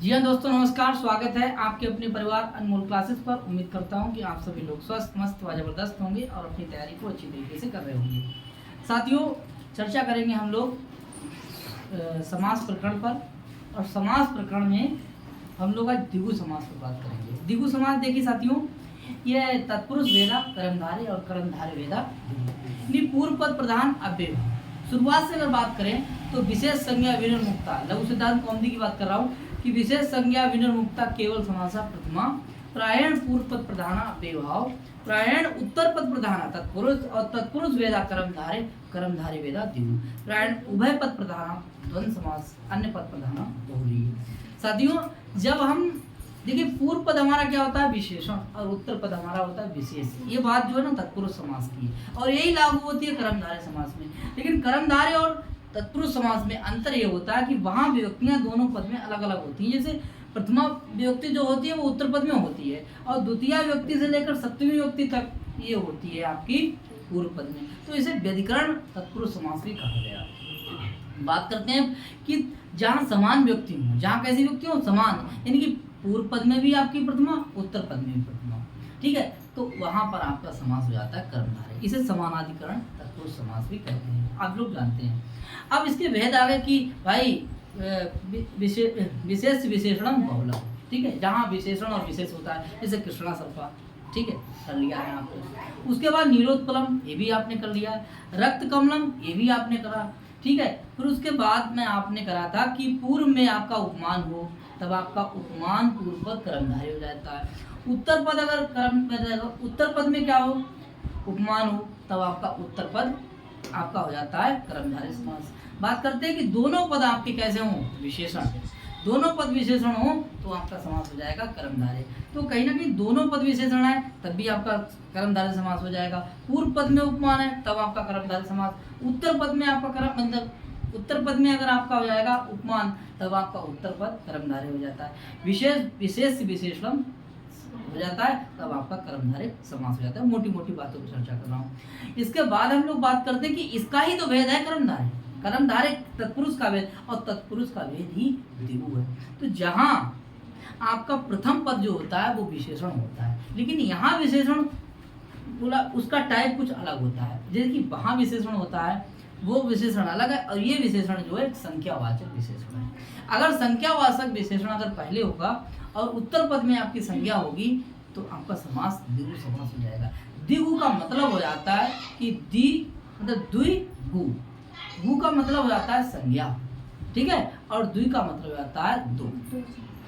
जी हाँ दोस्तों, नमस्कार। स्वागत है आपके अपने परिवार अनमोल क्लासेस पर। उम्मीद करता हूँ कि आप सभी लोग स्वस्थ, मस्त व जबरदस्त होंगे और अपनी तैयारी को अच्छी तरीके से कर रहे होंगे। साथियों, चर्चा करेंगे हम लोग समास प्रकरण पर। और समास प्रकरण में हम लोग आज द्विगु समास पर बात करेंगे। द्विगु समास देखिए साथियों, ये तत्पुरुष वेदा कर्मधारय और कर्मधारय वेदा पूर्व पद प्रधान अव्यय। शुरुआत से अगर बात करें तो विशेष संज्ञा विनिर्मुक्ता, लघु सिद्धांत कौमुदी की बात कर रहा हूँ कि विशेष संज्ञा विनिर्मुक्ता केवल समासा प्रथमा, प्रायण पूर्व पद प्रधाना अव्ययभाव, प्रायण उत्तर पद प्रधाना तत्पुरुष और तत्पुरुष वेदा कर्मधारय कर्मधारय वेदा द्विगु, प्रायण उभय पद प्रधाना द्वंद्व समास, अन्य पद प्रधाना बहुव्रीहि। साथियों, जब हम देखिए पूर्व पद हमारा क्या होता है विशेषण और उत्तर पद हमारा होता है विशेष। ये बात जो है ना तत्पुरुष समास की है और यही लागू होती है कर्मधारय समास में। लेकिन कर्मधारय और तत्पुरुष समास में अंतर ये होता है कि वहाँ विभक्तियां दोनों पद में अलग अलग होती हैं। जैसे प्रथमा विभक्ति जो होती है वो उत्तर पद में होती है और द्वितीय विभक्ति से लेकर सप्तमी विभक्ति तक ये होती है आपकी पूर्व पद में। तो इसे व्यधिकरण तत्पुरुष समास भी कहा गया। बात करते हैं कि जहाँ समान व्यक्ति हो, जहाँ कैसी व्यक्ति हो समान, यानी कि पूर्व पद में भी आपकी प्रथमा, उत्तर पद में भी प्रथमा, ठीक है, तो वहां पर आपका समास हो जाता है कर्मधारय। इसे समानाधिकरण तत्पुरुष समास भी कहते हैं, आप लोग जानते हैं। अब इसके भेद आ गए कि भाई विशेष विशेषणम बहुलम, ठीक है, जहाँ विशेषण और विशेष होता है, जैसे कृष्णा सर्पा, ठीक है, कर लिया है आपने। उसके बाद नीलोत्पलम, ये भी आपने कर लिया है। रक्त कमलम, ये भी आपने करा, ठीक है। फिर उसके बाद में आपने करा था कि पूर्व में आपका उपमान हो तब आपका उपमान पूर्व पद कर्मधारय हो जाता है। उत्तर पद अगर उत्तर पद में क्या हो उपमान हो तब आपका उत्तर पद आपका हो जाता है कर्मधारय समास। बात करते हैं कि दोनों पद आपके कैसे हों विशेषण, दोनों पद विशेषण हो तो आपका समास हो जाएगा कर्मधारय। तो कहीं ना कहीं दोनों पद विशेषण है तब भी आपका कर्मधारय समास हो जाएगा। पूर्व पद में उपमान है तब आपका कर्मधारय समास। उत्तर पद में आपका उत्तर पद में अगर आपका हो जाएगा उपमान तब आपका उत्तर पद कर्मधारय हो जाता है। विशेष विशेषण हो जाता है तब आपका कर्मधारय समास हो जाता है। मोटी मोटी बातों की चर्चा कर रहा हूँ। इसके बाद हम लोग बात करते हैं कि इसका ही तो भेद है कर्मधारय। कर्मधारय तत्पुरुष का भेद और तत्पुरुष का भेद ही द्विगु है। तो जहाँ आपका प्रथम पद जो होता है वो विशेषण होता है, लेकिन यहाँ विशेषण बोला उसका टाइप कुछ अलग होता है। जैसे कि वहाँ विशेषण होता है वो विशेषण अलग है और ये विशेषण जो है संख्यावाचक विशेषण है। अगर संख्यावाचक विशेषण अगर पहले होगा और उत्तर पद में आपकी संज्ञा होगी तो आपका समास द्विगु समास हो जाएगा। द्विगु का मतलब हो जाता है कि मतलब द्विगु, गु का मतलब हो जाता है संज्ञा, ठीक है, और द्वि का मतलब हो जाता है दो,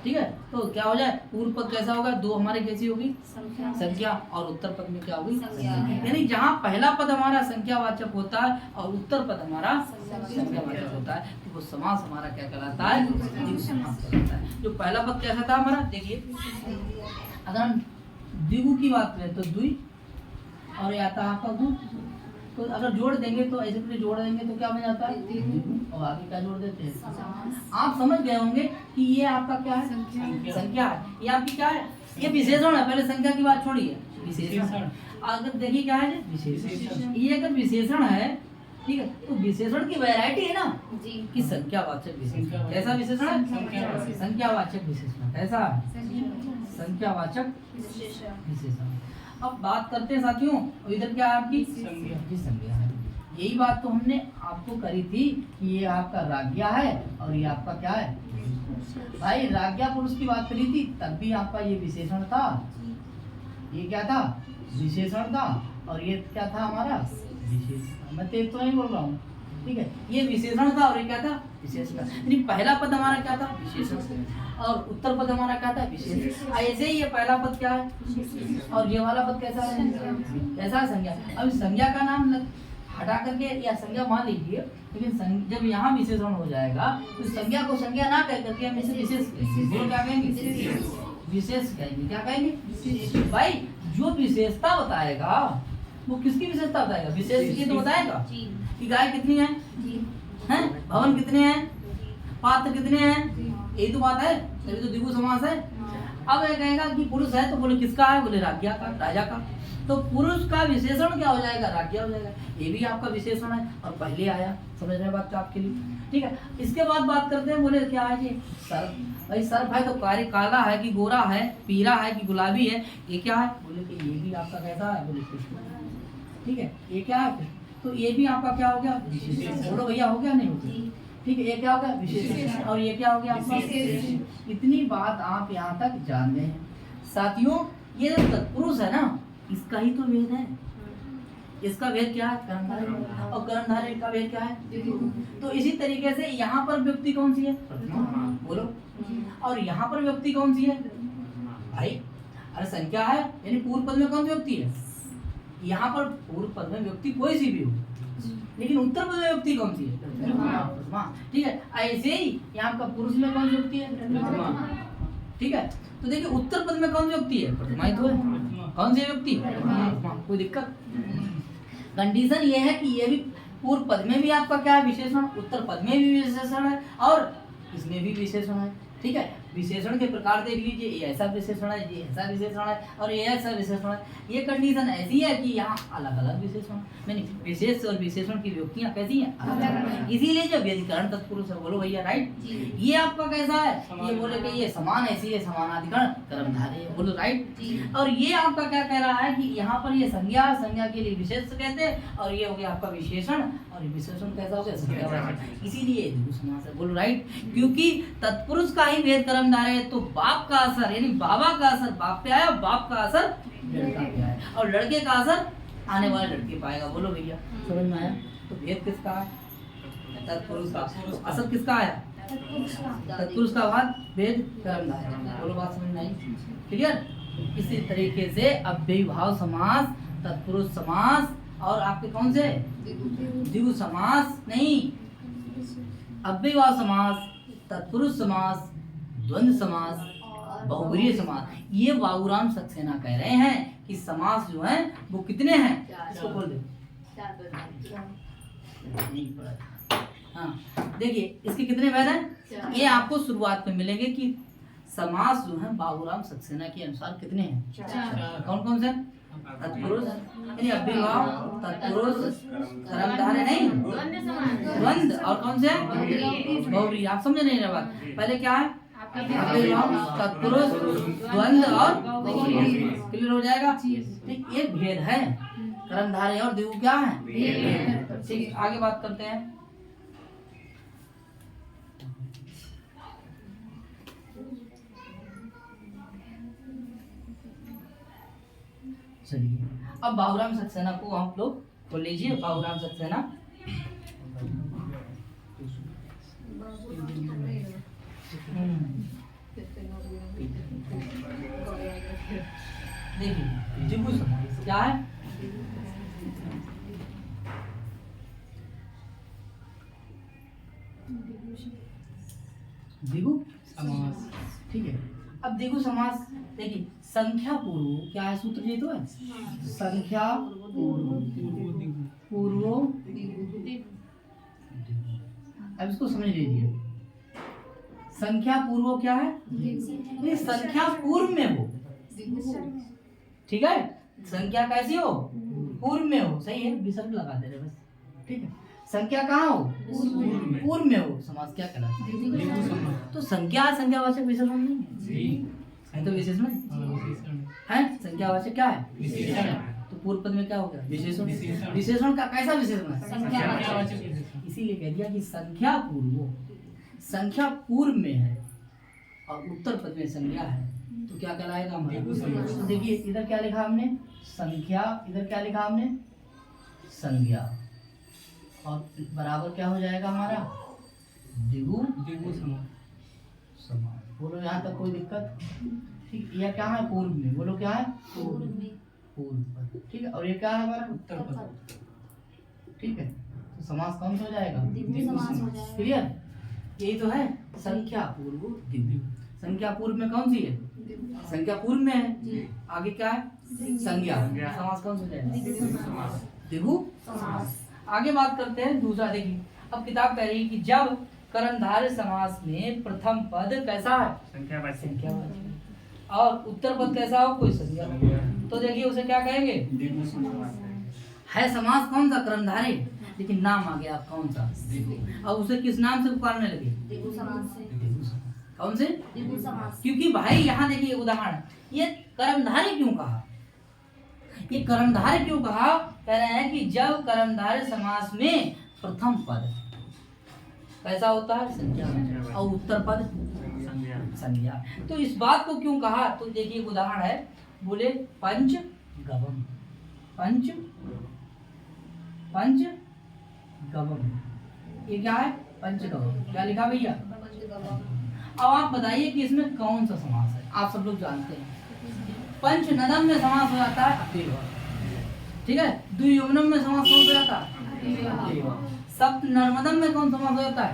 ठीक है। तो क्या हो जाए पूर्व पद कैसा होगा, दो हमारे कैसी होगी संख्या और उत्तर पद में क्या होगी संज्ञा। यानी जहाँ पहला पद हमारा संख्यावाचक होता है और उत्तर पद हमारा संख्यावाचक होता है तो वो समास हमारा क्या कहलाता है द्विगु समास कहलाता है। जो पहला पद कैसा था हमारा, देखिए अगर हम द्विगु की बात करें तो द्वि और या था आपका गु, तो अगर जोड़ देंगे तो ऐसे पूरे जोड़ देंगे तो क्या बन जाता है द्विगु और आगे क्या जोड़ देते हैं। आप समझ गए होंगे कि ये आपका क्या है संख्या है, ये आपकी क्या है ये विशेषण है। पहले संख्या की बात छोड़िए, विशेषण। अगर देखिए क्या है विशेषण, ये अगर विशेषण है, ठीक है, तो विशेषण की वैरायटी है ना कि संख्यावाचक विशेषण। कैसा विशेषण है संख्यावाचक विशेषण, कैसा संख्यावाचक विशेषण। अब बात करते हैं साथियों, इधर क्या है आपकी संज्ञा है। यही बात तो हमने आपको करी थी कि ये आपका राज्ञा है और ये आपका क्या है भाई राज्ञा पुरुष की बात करी थी तब भी आपका ये विशेषण था, ये क्या था विशेषण था और ये क्या था हमारा विशेषण। मैं तेज तो नहीं बोल रहा हूँ, ठीक है, ये विशेषण था और ये क्या था विशेषण था। यानी पहला पद हमारा क्या था विशेषण और उत्तर पद हमारा क्या था विशेष। ऐसे ही ये पहला पद क्या है और ये वाला पद कैसा है कैसा है संज्ञा। अब संज्ञा का नाम हटा करके या संज्ञा मान लीजिए, लेकिन जब यहाँ विशेषण हो जाएगा तो संज्ञा को संज्ञा ना कह करके हम इसे विशेष क्या कहेंगे विशेष कहेंगे। क्या कहेंगे भाई, जो विशेषता बताएगा वो किसकी विशेषता बताएगा विशेष की तो बताएगा कि गाय कितनी है, भवन कितने हैं, पात्र कितने हैं, यही तो बात है, तभी तो द्विगु समास है। अब ये कहेगा कि पुरुष है तो बोले किसका है, बोले राज्ञा का राजा का, तो पुरुष का विशेषण क्या हो जाएगा, राज्य हो जाएगा। ये भी आपका विशेषण है और पहले आया, समझ रहे बात आपके लिए, ठीक है। इसके बाद बात करते हैं, बोले क्या है जी, सर्प। भाई सर्प है तो कार्य काला है कि गोरा है, पीला है कि गुलाबी है, ये क्या है, बोले कि ये भी आपका कैसा है, बोले कृष्ण, ठीक है। ये क्या है, तो ये भी आपका क्या हो गया, विशेषण। बोलो भैया हो गया नहीं हो गया, ठीक है। ये क्या हो गया, विशेषण, और ये क्या हो गया आपका, इतनी बात आप यहाँ तक जान रहे हैं साथियों। ये जो तत्पुरुष है ना, इसका ही तो वेद है। इसका वेद क्या है, कर्णधारय, और कर्णधारय का वेद क्या है। तो इसी तरीके से यहाँ पर व्यक्ति कौन सी है, बोलो, और यहाँ पर व्यक्ति कौन सी है भाई, अरे संख्या है, यानी पूर्व पद में कौन सी व्यक्ति है, यहाँ पर पूर्व पद में व्यक्ति कोई सी भी हो, लेकिन उत्तर पद में व्यक्ति कौन सी है, प्रथमा, ठीक है। ऐसे ही यहाँ का पुरुष में कौन सी व्यक्ति है, ठीक है। तो देखिए उत्तर पद में कौन सी व्यक्ति है, प्रथमा ही तो है, कौन सी व्यक्ति, कोई दिक्कत। कंडीशन ये है कि ये भी पूर्व पद में भी आपका क्या है, विशेषण, उत्तर पद में भी विशेषण है, और इसमें भी विशेषण है, ठीक है। विशेषण के प्रकार देख लीजिए, ये ऐसा विशेषण है, ये ऐसा विशेषण है, और ये ऐसा विशेषण है। ये कंडीशन ऐसी है कि यहाँ अलग अलग विशेषण, नहीं विशेष और विशेषण की व्यक्तियाँ कैसी हैं, अलग अलग। इसीलिए जो व्यधिकरण तत्पुरुष है, बोलो भैया राइट, ये आपका कैसा है, ये बोले कि ये समान है, इसीलिए समानाधिकरण कर्मधारय, बोलो राइट। और ये आपका क्या कह रहा है कि यहाँ पर ये संज्ञा, संज्ञा के लिए विशेष कहते हैं, और ये हो गया आपका विशेषण, और विशेषण कैसा हो गया, संज्ञा, इसीलिए द्विगु समास है, बोलो राइट। क्योंकि तत्पुरुष का ही वेद कर्मधारय है, तो बाप का असर यानी बाबा का असर बाप पे आया, बाप का असर लड़का पे आया, और लड़के का असर आने वाले लड़के पाएगा, बोलो भैया समझ में आया। तो भेद किसका है, तत्पुरुष का, असर किसका आया, तत्पुरुष का बाद भेद कर्मधारय, बोलो बात समझ में आई, क्लियर। इसी तरीके से अव्ययीभाव समास, तत्पुरुष समास, और आपके कौन से द्विगु समास, नहीं अव्ययीभाव समास, तत्पुरुष समास, द्वंद्व समास, बहुब्रीहि समास, ये बाबूराम सक्सेना कह रहे हैं कि समास जो है वो कितने हैं, इसको बोल दे, हाँ देखिए इसके कितने भेद हैं, ये आपको शुरुआत में मिलेंगे कि समास जो है बाबूराम सक्सेना के अनुसार कितने हैं, कौन कौन से, तत्पुरुष यानी अव्ययीभाव, तत्पुरुष, कर्मधारय नहीं, द्वंद्व, और कौन से बहुब्रीहि। आप समझ नहीं रहे बात, पहले क्या है अव्ययीभाव, तत्पुरुष, द्वंद्व और बहुब्रीहि, क्लियर हो जाएगा। ठीक, ये भेद है, कर्मधारय और द्विगु क्या है, ठीक। आगे बात करते हैं, चलिए अब बाबूराम सक्सेना को हम लोग खोल लीजिए। बाबूराम सक्सेना देखिए द्विगु समास क्या है, द्विगु समास, ठीक है। अब द्विगु समास देखिए संख्या पूर्व क्या है, सूत्र ये तो है, संख्या पूर्व, अब इसको समझ लीजिए, संख्या पूर्व क्या है, ये संख्या पूर्व में हो, ठीक है, संख्या कैसी हो, पूर्व में हो, सही है, विसर्ग लगा दे रहे बस, ठीक है। संख्या कहाँ हो, पूर्व में हो, समास क्या कहलाता है, तो संख्या संख्यावाचक विशेषण नहीं है, तो विशेषण है, संख्यावाचक क्या है, विशेषण, तो पूर्व पद में क्या हो गया, विशेषण, विशेषण का कैसा विशेषण है, संख्यावाचक, इसीलिए कह दिया कि संख्या पूर्व, संख्या पूर्व में है और उत्तर पद में संज्ञा है, तो क्या कहलाएगा हमारा, तो देखिए इधर क्या लिखा हमने, संख्या, इधर क्या लिखा हमने, संज्ञा, और बराबर क्या हो जाएगा हमारा, द्विगु समास, बोलो यहाँ तक कोई दिक्कत, ठीक। यह क्या है, पूर्व में, बोलो क्या है, पूर्व पद, ठीक है। और ये क्या है हमारा, उत्तर पद, ठीक है। तो समास कौन सा हो जाएगा, क्लियर, यही तो है, संख्या पूर्व द्विगु, संख्या पूर्व में कौन सी है, संख्या पूर्व में है, आगे क्या है, संज्ञा, समास कौन सा हो जाएगा, द्विगु समास। आगे बात करते हैं दूसरा, देखिए अब किताब कह रही है कि जब कर्मधारय समास में प्रथम पद कैसा है, संख्यावाचक, और उत्तर पद कैसा हो, कोई संज्ञा। तो देखिए उसे क्या कहेंगे, है समास कौन सा, कर्मधारय, लेकिन नाम आ गया कौन सा, अब उसे किस नाम से पुकारने लगे, कौन से, क्योंकि भाई यहाँ देखिए उदाहरण, ये कर्मधारय क्यों कहा, ये कर्मधारय क्यों कहा, कह रहे हैं कि जब कर्मधारय समास में प्रथम पद कैसा होता है, संज्ञा, और उत्तर पद संज्ञा। तो इस बात को क्यों कहा, तो देखिए उदाहरण है, बोले पंच गवम, पंच गवम, ये क्या है, पंचगवम, क्या लिखा भैया। अब आप बताइए कि इसमें कौन सा समास है, आप सब लोग जानते हैं, पंच नदम में समास हो जाता है अव्ययभाव, ठीक है, द्वियुम्नम में समास हो जाता है, सप्त नर्मदम में कौन समास हो जाता है,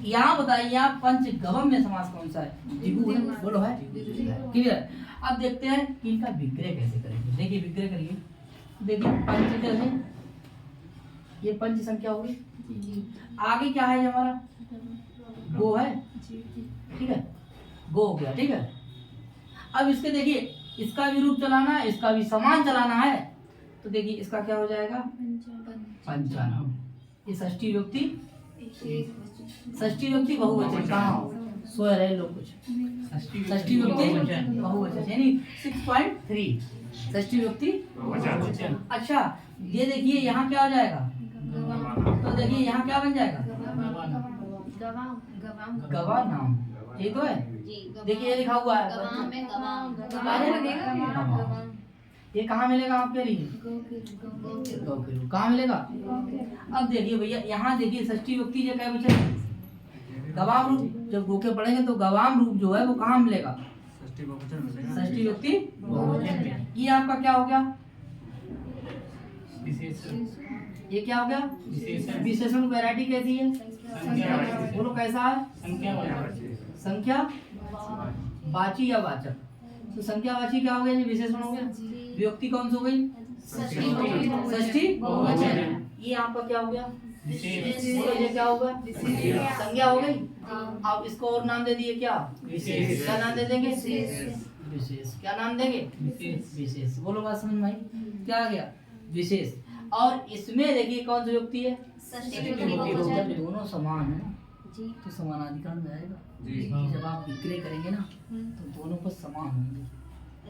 यहाँ बताइए आप पंच गवम में समास कौन सा है, द्विगु है, बोलो है, क्लियर। अब देखते हैं कि इनका विग्रह कैसे करेंगे, देखिए विग्रह करिए, देखिए पंच क्या है, ये पंच संख्या होगी, आगे क्या है हमारा, गो है, ठीक है, गो हो गया, ठीक है। अब इसके देखिए, इसका भी रूप चलाना है, इसका भी समान चलाना है, तो देखिए इसका क्या हो जाएगा, पंचानम, ये षष्ठी व्यक्ति, षष्ठी व्यक्ति बहुवचन कहाँ हो, सो रहे लोग कुछ, षष्ठी व्यक्ति बहुवचन यानी 6.3 षष्ठी व्यक्ति बहुवचन। अच्छा ये देखिए यहाँ क्या हो जाएगा, तो देखिए यहाँ क्या बन जाएगा, गवा नाम, ठीक है, देखिए ये लिखा हुआ है, ये कहाँ मिलेगा आपके लिए, कहाँ मिलेगा। अब देखिए भैया यहाँ देखिए षष्ठी व्यक्ति जो क्या बचे, गवाम रूप, जब गोके पढ़ेंगे तो गवाम रूप जो है वो कहाँ मिलेगा, षष्ठी व्यक्ति बहुवचन में। ये आपका क्या हो गया, ये क्या हो गया, विशेषण। वैरायटी कैसी है, बोलो कैसा है, संख्या वाची या वाचक, तो संख्या वाची क्या हो गया जी, विशेषण हो गया, व्यक्ति कौन सी हो गई, षष्ठी बहुवचन। ये आपका क्या हो गया, बोलो ये क्या होगा, संज्ञा हो गई। अब इसको और नाम दे दिए, क्या विशेष, क्या नाम दे देंगे, विशेष, क्या नाम देंगे, विशेष। बोलो बात समझ में आई, क्या आ गया, विशेष। और इसमें देखिए कौन सी व्यक्ति है, जब दोनों समान है तो समानाधिकरण में आएगा, जब आप विक्रय करेंगे ना तो दोनों पर समान होंगे,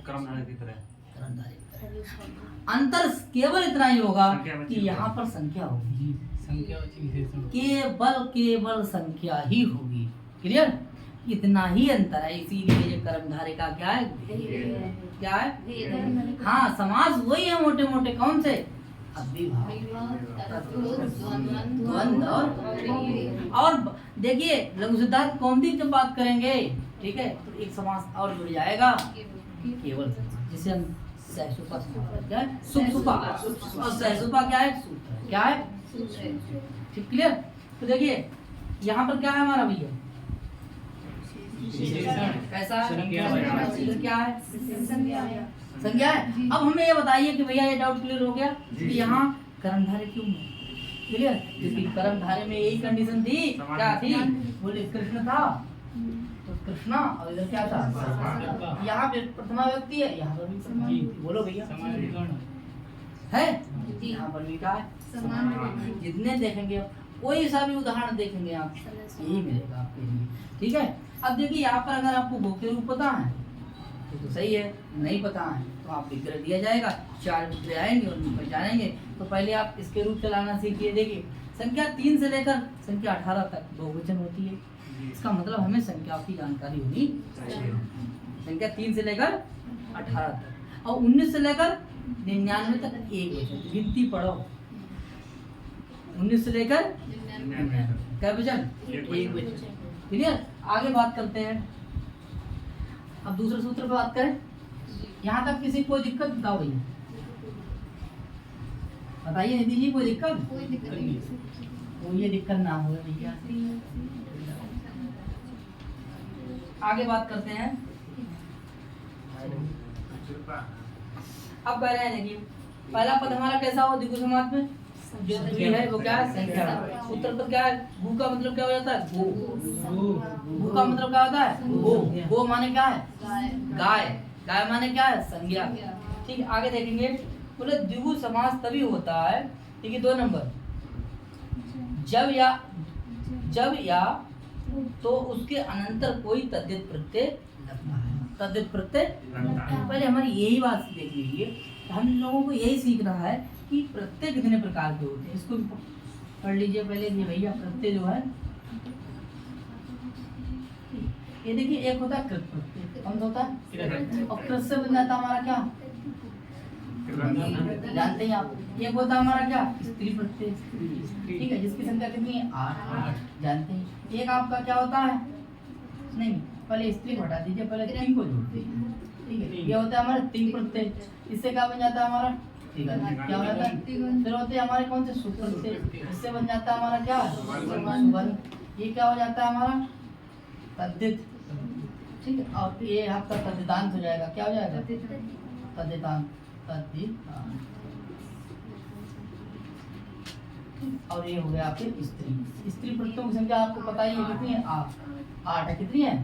कर्मधारय की तरह। अंतर केवल इतना ही होगा कि यहाँ पर संख्या होगी, केवल संख्या ही होगी, क्लियर, इतना ही अंतर है। इसीलिए कर्मधारय का क्या है, क्या है, हाँ समास वही है मोटे मोटे, कौन से, द्वंद्व और देखिए लघु सिद्धांत कौमुदी जब बात करेंगे, ठीक है, तो एक समास और जुड़ जाएगा, केवल, जिसे हम सहसुपा, क्या है, सुपसुपा, और सहसुपा क्या है, सूत्र, क्या है, ठीक, क्लियर। तो देखिए यहाँ पर क्या है हमारा भैया, कैसा क्या है, संज्ञा है। अब हमें ये बताइए कि भैया ये डाउट क्लियर हो गया कि यहाँ कर्मधारय क्यों है, क्लियर, क्योंकि कर्मधारय में यही कंडीशन थी, क्या थी, बोले कृष्ण था तो कृष्णा, और इधर क्या था, यहाँ पे प्रथमा व्यक्ति है, यहाँ पर भी प्रथमा व्यक्ति, बोलो भैया है, यहाँ पर भी क्या है, जितने देखेंगे कोई सा भी उदाहरण देखेंगे आप यही मिलेगा आपके लिए, ठीक है। अब देखिए यहाँ पर अगर आपको भोक्ते रूप पता है तो सही है, नहीं पता है तो आप विग्रह दिया जाएगा, 4 विग्रह आएंगे और पहचानेंगे। तो पहले आप इसके रूप चलाना सीखिए। देखिए संख्या 3 से लेकर संख्या 18 तक बहुवचन होती है, इसका मतलब हमें संख्याओं की जानकारी होनी चाहिए। संख्या 3 से लेकर 18 तक और 19 से लेकर 99 तक एक वचन, गिनती पढ़ो, 19 से लेकर 99 क्या वचन, एक वचन, क्लियर। आगे बात करते हैं, अब दूसरे सूत्र पे बात करें। यहाँ तक किसी कोई दिक्कत बताओ भैया, बताइए निधि जी, कोई दिक्कत, कोई ये दिक्कत ना हो भैया। आगे बात करते हैं। अब कह रहे हैं देखिए पहला पद हमारा कैसा हो द्विगु समास में, जो द्वि है वो क्या है, संख्या। उत्तर पद क्या है, गु का मतलब क्या हो जाता है, गो। गु का मतलब क्या होता है, गो। गो माने क्या है, गाय। गाय माने क्या है, संज्ञा। ठीक है, आगे देखेंगे। बोले द्विगु समास तभी होता है, देखिए 2 नंबर, जब या तो उसके अनंतर कोई तद्धित प्रत्यय लगता है। तद्धित प्रत्यय पहले हमारी यही बात देख लीजिए, हम लोगों को यही सीखना है कि प्रत्यय कितने प्रकार के होते हैं। इसको भी पढ़ लीजिए पहले ये भैया। प्रत्यय जो है ये देखिए, एक होता है कृत प्रत्यय। कौन सा होता है, और कृत से बन जाता हमारा क्या, जानते हैं आप। एक होता है हमारा क्या, स्त्री प्रत्यय। ठीक है, जिसकी संख्या कितनी है, 8, जानते हैं। एक आपका क्या होता है, नहीं पहले स्त्री को हटा दीजिए, पहले तिंग को जोड़ते हैं। ठीक है, ये होता है हमारा तिंग प्रत्यय। इससे क्या बन जाता है हमारा, क्या हो जाता है, फिर होते हैं हमारे कौन से, सुख प्रत्यय। इससे बन जाता है हमारा क्या, सुबंध। ये क्या हो जाता है हमारा, तद्धित। ठीक है, और ये आपका तद्धितांत हो जाएगा। क्या हो जाएगा, तद्धितांत। तद्धितांत। और ये हो गया आपके स्त्री। स्त्री प्रत्ययों की संख्या आपको पता ही है कितनी है, 8 है। कितनी है,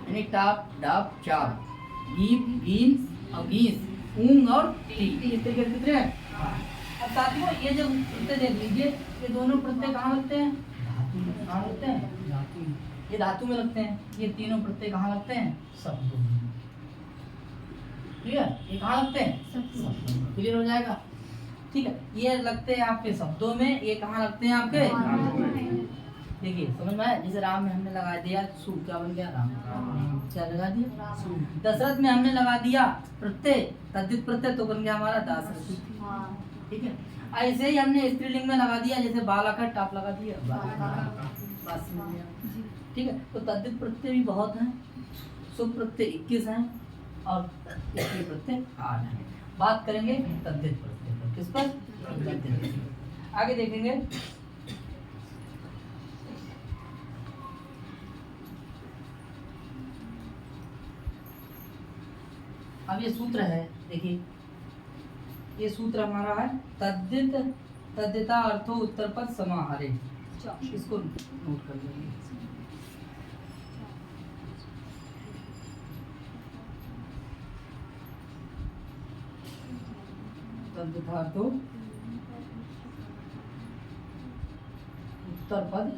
यानी टाप डाप चाप गीप गीन और गीस ऊंग और टी। इस तरीके से कितने हैं। अब साथियों ये जब प्रत्यय देख लीजिए, ये दोनों प्रत्यय कहाँ लगते हैं, धातु में। कहाँ लगते हैं, धातु। ये धातु में लगते हैं। ये तीनों प्रत्यय कहाँ लगते हैं, शब्दों में। ठीक है, ये कहाँ लगते हैं, क्लियर हो जाएगा। ठीक है, ये लगते हैं आपके शब्दों में, ये कहाँ लगते हैं आपके, देखिए समझ में आया। जैसे राम में हमने लगा दिया सु, क्या बन गया, राम। क्या लगा दिया, दशरथ में हमने लगा दिया प्रत्यय, तद्धित प्रत्यय, तो बन गया हमारा दासरथी। ठीक है, ऐसे ही हमने स्त्रीलिंग में लगा दिया, जैसे बालक है, टाप लगा दिया, बस मिल गया। ठीक है, तो तद्धित प्रत्यय भी बहुत हैं। सुख प्रत्यय 21 हैं और स्त्री प्रत्यय 8 हैं। बात करेंगे तद्धित प्रत्यय पर। किस पर, आगे देखेंगे। अब ये सूत्र है, देखिए ये सूत्र हमारा है, तद्धित तद्धिता अर्थो उत्तर पद समाहारे। इसको नोट कर लेंगे। तद्धितार्थो उत्तर पद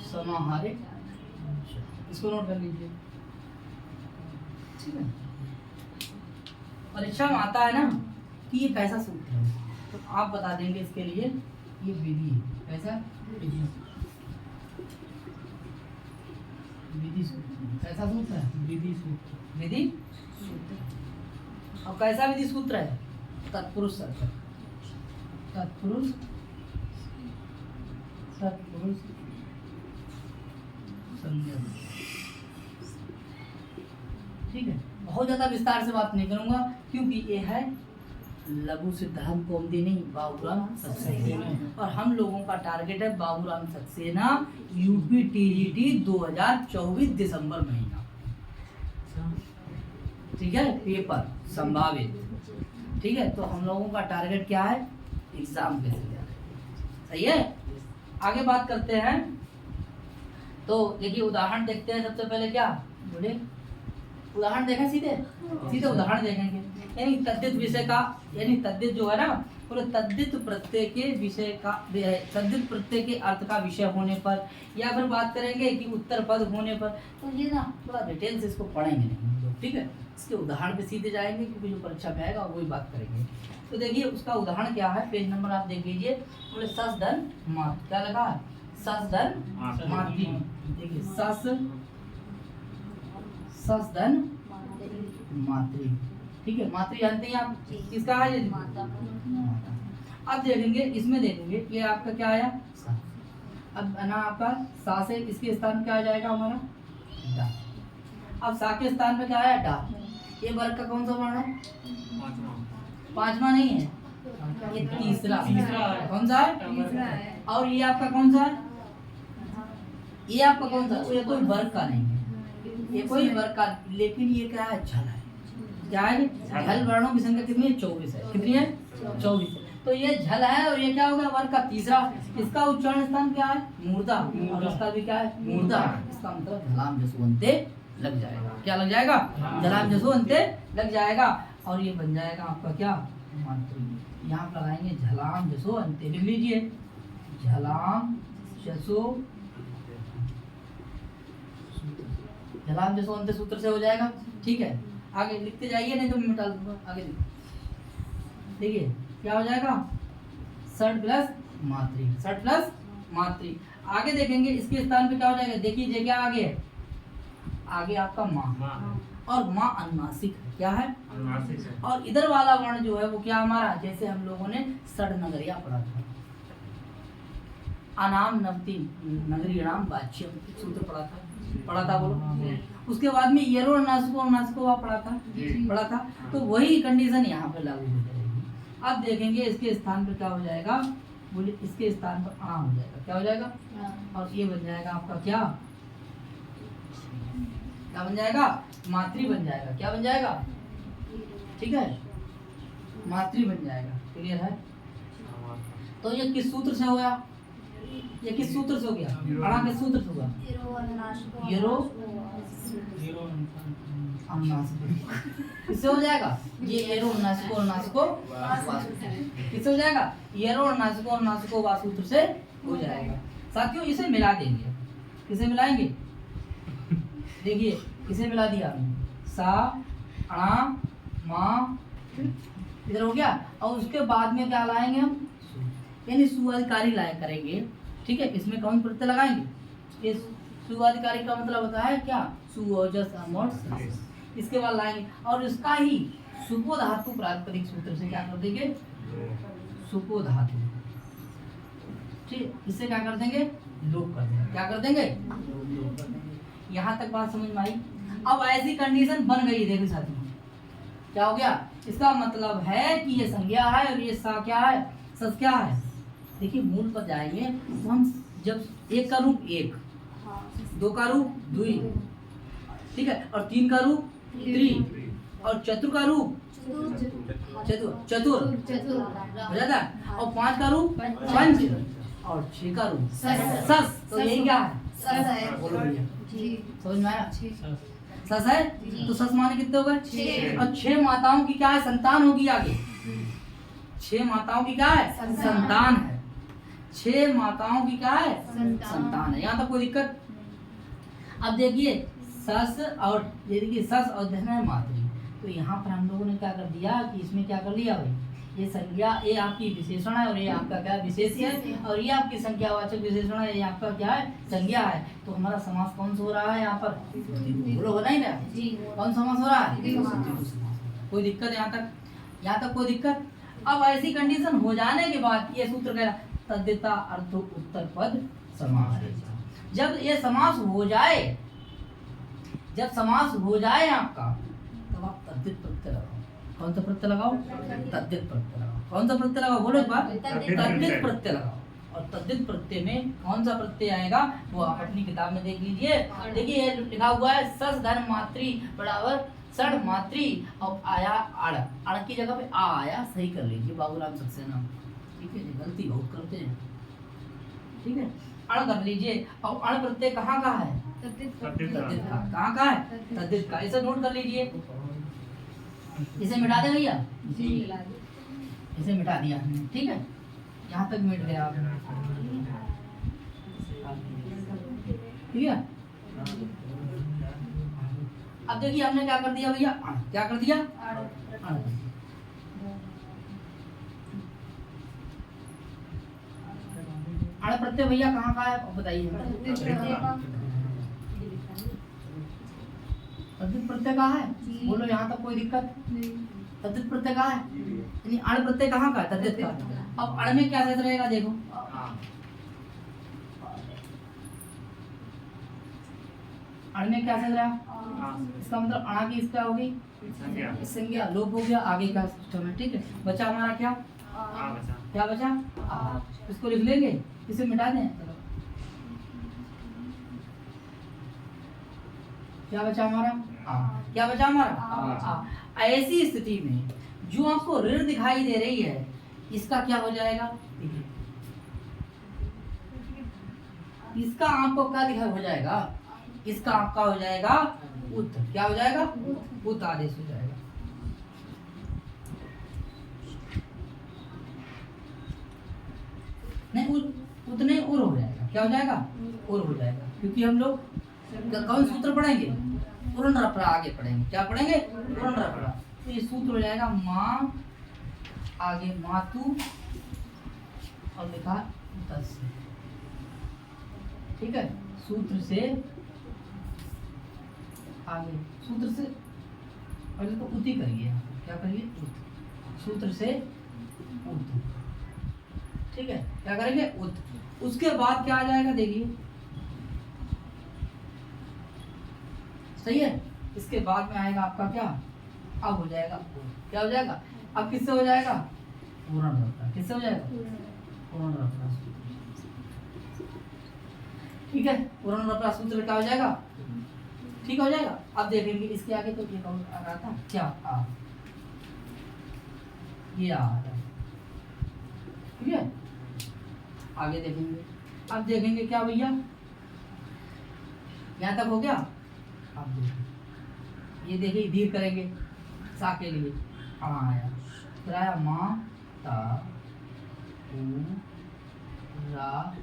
समाहारे, इसको नोट कर लीजिए। ठीक है, परीक्षा में आता है ना कि ये कैसा सूत्र है, तो आप बता देंगे इसके लिए ये विधि है। कैसा, विधि सूत्र। कैसा सूत्र है, विधि सूत्र। विधि सूत्र। और कैसा विधि सूत्र है, तत्पुरुष सर्वक। तत्पुरुष सत्पुरुष संज्ञा। ठीक है, बहुत ज्यादा विस्तार से बात नहीं करूंगा, क्योंकि ये है लघु सिद्धांत कौमुदी बाबूराम सक्सेना, और हम लोगों का टारगेट है बाबूराम सक्सेना यूपी टीजीटी 2024 दिसंबर महीना। ठीक है, पेपर संभावित। ठीक है, तो हम लोगों का टारगेट क्या है, एग्जाम कैसे दिया। सही है, आगे बात करते हैं। तो देखिए उदाहरण देखते हैं। सबसे पहले क्या बोले, उदाहरण देखें, सीधे सीधे उदाहरण देखेंगे। यानी तद्धित विषय का, यानी तद्धित जो है ना, पूरे तद्धित प्रत्यय के विषय का, तद्धित प्रत्यय के अर्थ का विषय होने पर, या फिर बात करेंगे कि उत्तर पद होने पर, तो ये ना थोड़ा डिटेल से इसको पढ़ेंगे नहीं लोग। ठीक है, इसके उदाहरण पे सीधे जाएंगे, क्योंकि जो परीक्षा में आएगा वही बात करेंगे। तो देखिए उसका उदाहरण क्या है, पेज नंबर आप देख लीजिए। बोले सस धन मात, क्या लगा है, सस धन मातृ। देखिए सस धन मातृ। ठीक है, मातृ जानते हैं आप, किसका है ये, माता। अब देखेंगे, इसमें देखेंगे ये आपका क्या आया, अब ना आपका सा से इसके स्थान क्या आ जाएगा हमारा, डा। अब सा के स्थान पे क्या आया, डा। ये वर्ग का कौन सा वर्ण है, पांचवा नहीं है, ये तीसरा। कौन सा है, और ये आपका कौन सा है, ये आपका कौन सा, ये कोई वर्ग का नहीं है, ये कोई वर्ग का, लेकिन ये क्या है, झल है। क्या है, झल वर्णों की संख्या कितनी है, 24 है। कितनी है, 24 है। तो ये झल है और ये क्या हो गया वर्ग का तीसरा। इसका उच्चारण स्थान क्या है मूर्धा और इसका भी क्या है मूर्धा। इसका मतलब झलाम जसो अंते लग जाएगा। क्या लग जाएगा झलाम जसो अंते लग जाएगा और ये बन जाएगा आपका क्या मातृ। यहाँ पर लगाएंगे झलाम जसो अंते। लिख लीजिए झलाम जसो झलाम जसो अंते सूत्र से हो जाएगा। ठीक है आगे लिखते जाइए नहीं तो मैं मिटा दूंगा। आगे देखिए क्या हो जाएगा षड प्लस मातृ। षड प्लस मातृ। आगे देखेंगे इसके स्थान पे क्या हो जाएगा। देखिए क्या आगे है आगे आपका माँ और माँ अनुनासिक है। क्या है और इधर वाला वर्ण जो है वो क्या हमारा जैसे हम लोगों ने षड नगरिया पढ़ा था अनाम नवती नगरी नाम वाच्यम सूत्र पढ़ा था बोलो। उसके बाद में येरो नासको पढ़ा था। तो वही कंडीशन यहाँ पे लागू हो जाएगी। अब देखेंगे इसके स्थान पर क्या हो जाएगा बोलिए इसके स्थान पर आ हो जाएगा। क्या हो जाएगा और ये बन जाएगा आपका क्या बन जाएगा मातृ बन जाएगा। क्या बन जाएगा ठीक है मातृ बन जाएगा। क्लियर है। तो ये किस सूत्र से हो गया ये किस सूत्र से हो गया अड़ा किस सूत्र से होगा येरो किससे हो जाएगा ये येरो नासको किससे हो जाएगा येरो नासको वा सूत्र से हो जाएगा। साथियों इसे मिला देंगे। किसे मिलाएंगे देखिए इसे मिला दिया सा अणा मा इधर हो गया और उसके बाद में क्या लाएंगे हम यानी सुअधिकारी लाया करेंगे। ठीक है इसमें कौन प्रत्यय लगाएंगे इस सुअधिकारी का मतलब होता है क्या सुओजस अमोट। इसके बाद लाएंगे और इसका ही सुपो धातु प्रातिपदिक सूत्र से क्या कर देंगे सुपो धातु। ठीक इससे क्या कर देंगे लोप कर देंगे। क्या कर देंगे लोप कर देंगे। यहाँ तक बात समझ में आई। अब ऐसी कंडीशन बन गई देखिए साथियों क्या हो गया इसका मतलब है कि ये संज्ञा है और ये सा क्या है सस क्या है। देखिए मूल पर जाएंगे तो हम जब एक का रूप एक दो का रूप दुई ठीक है और तीन का रूप त्रि और चतुर का रूप चतुर हो जाता है और पांच का रूप पंच और छह का रूप सस। तो यही क्या है बोलो भैया समझ में आया सस है। तो सस माने कितने हो गए और छह माताओं की क्या है संतान होगी आगे। छह माताओं की क्या है संतान है। छह माताओं की क्या है संतान है। यहाँ तक कोई दिक्कत। अब देखिए सस और ये देखिए सस और धन मातृ। तो यहाँ पर हम लोगों ने क्या कर दिया कि इसमें क्या कर लिया भाई ये संज्ञा ये आपकी विशेषण है और ये आपका क्या विशेष है और ये आपकी संख्यावाचक विशेषण है ये आपका क्या है संज्ञा है। तो हमारा समास कौन सा हो रहा है यहाँ पर बोलो हो नहीं ना कौन समास हो रहा है कोई दिक्कत यहाँ तक कोई दिक्कत। अब ऐसी कंडीशन हो जाने के बाद ये सूत्र कह तद्धिता अर्थ उत्तर पद समास। जब ये समास हो जाए जब समास हो जाए आपका तब आप तद्धित प्रत्यय लगाओ। कौन सा प्रत्यय लगाओ तद्धित प्रत्यय लगाओ। कौन सा प्रत्यय लगाओ बोलो एक बार तद्धित प्रत्यय लगाओ। और तद्धित प्रत्यय में कौन सा प्रत्यय आएगा वो आप अपनी किताब में देख लीजिए। देखिए लिखा हुआ है सस धन मातृ बराबर षड मातृ और आया अड़ की जगह पे आ आया सही कर लीजिए बाबूराम सक्सेना। ठीक है गलती बहुत करते हैं। ठीक है अड़ कर लीजिए और अड़ प्रत्यय कहाँ का है कहाँ का है तद्धित का। इसे नोट कर लीजिए। इसे मिटा दे भैया इसे मिटा दिया ठीक है यहाँ तक मिट गया ठीक है। अब देखिए हमने क्या कर दिया भैया क्या कर दिया अड़ प्रत्यय भैया कहाँ का है बताइए। तद्धित प्रत्यय कहाँ है बोलो यहाँ तक कोई दिक्कत। तद्धित प्रत्यय कहाँ है यानी अड़ प्रत्यय कहाँ का है तद्धित का। अब अड़ में क्या शेष रहेगा देखो अड़ में क्या शेष रहा इसका मतलब अड़ा की इसका होगी संज्ञा लोप हो गया आगे का सिस्टम है। ठीक है बचा हमारा क्या बचा इसको लिख लेंगे इसे मिटा दें। क्या बचा हमारा क्या बचा हमारा ऐसी स्थिति में जो आपको ऋण दिखाई दे रही है इसका क्या हो जाएगा, देखिए इसका आपको क्या दिखाई हो जाएगा, इसका आपका हो जाएगा उत, क्या हो जाएगा, उत आदेश हो जाएगा। नहीं उतने उर हो जाएगा, क्या हो जाएगा, उर हो जाएगा, क्योंकि हम लोग कौन सूत्र पढ़ेंगे, उरण रपड़ा आगे पढ़ेंगे, क्या पढ़ेंगे, उरण रपड़ा। तो ये सूत्र हो जाएगा माँ आगे मातु और लिखा 10, ठीक है। सूत्र से आगे, सूत्र से पहले तो उति करिए, क्या करिए, उत, सूत्र से उत, ठीक है, क्या करेंगे, उत। उसके बाद क्या आ जाएगा, देखिए सही है। इसके बाद में आएगा आपका क्या, अब हो जाएगा, क्या हो जाएगा, अब किससे हो जाएगा, पूर्ण रपड़ा, किससे हो जाएगा, पूर्ण रपड़ा, ठीक है। पूर्ण रपड़ा सूत्र क्या हो जाएगा, ठीक हो जाएगा। अब देखेंगे इसके आगे तो ये कौन आ रहा था, क्या आ, ये आ रहा है, ठीक है। आगे देखेंगे, अब देखेंगे क्या भैया, यहाँ तक हो गया। अब देखिए ये देखिए दीर्घ करेंगे सा के लिए, आया फिर आया माँ ता उ रा,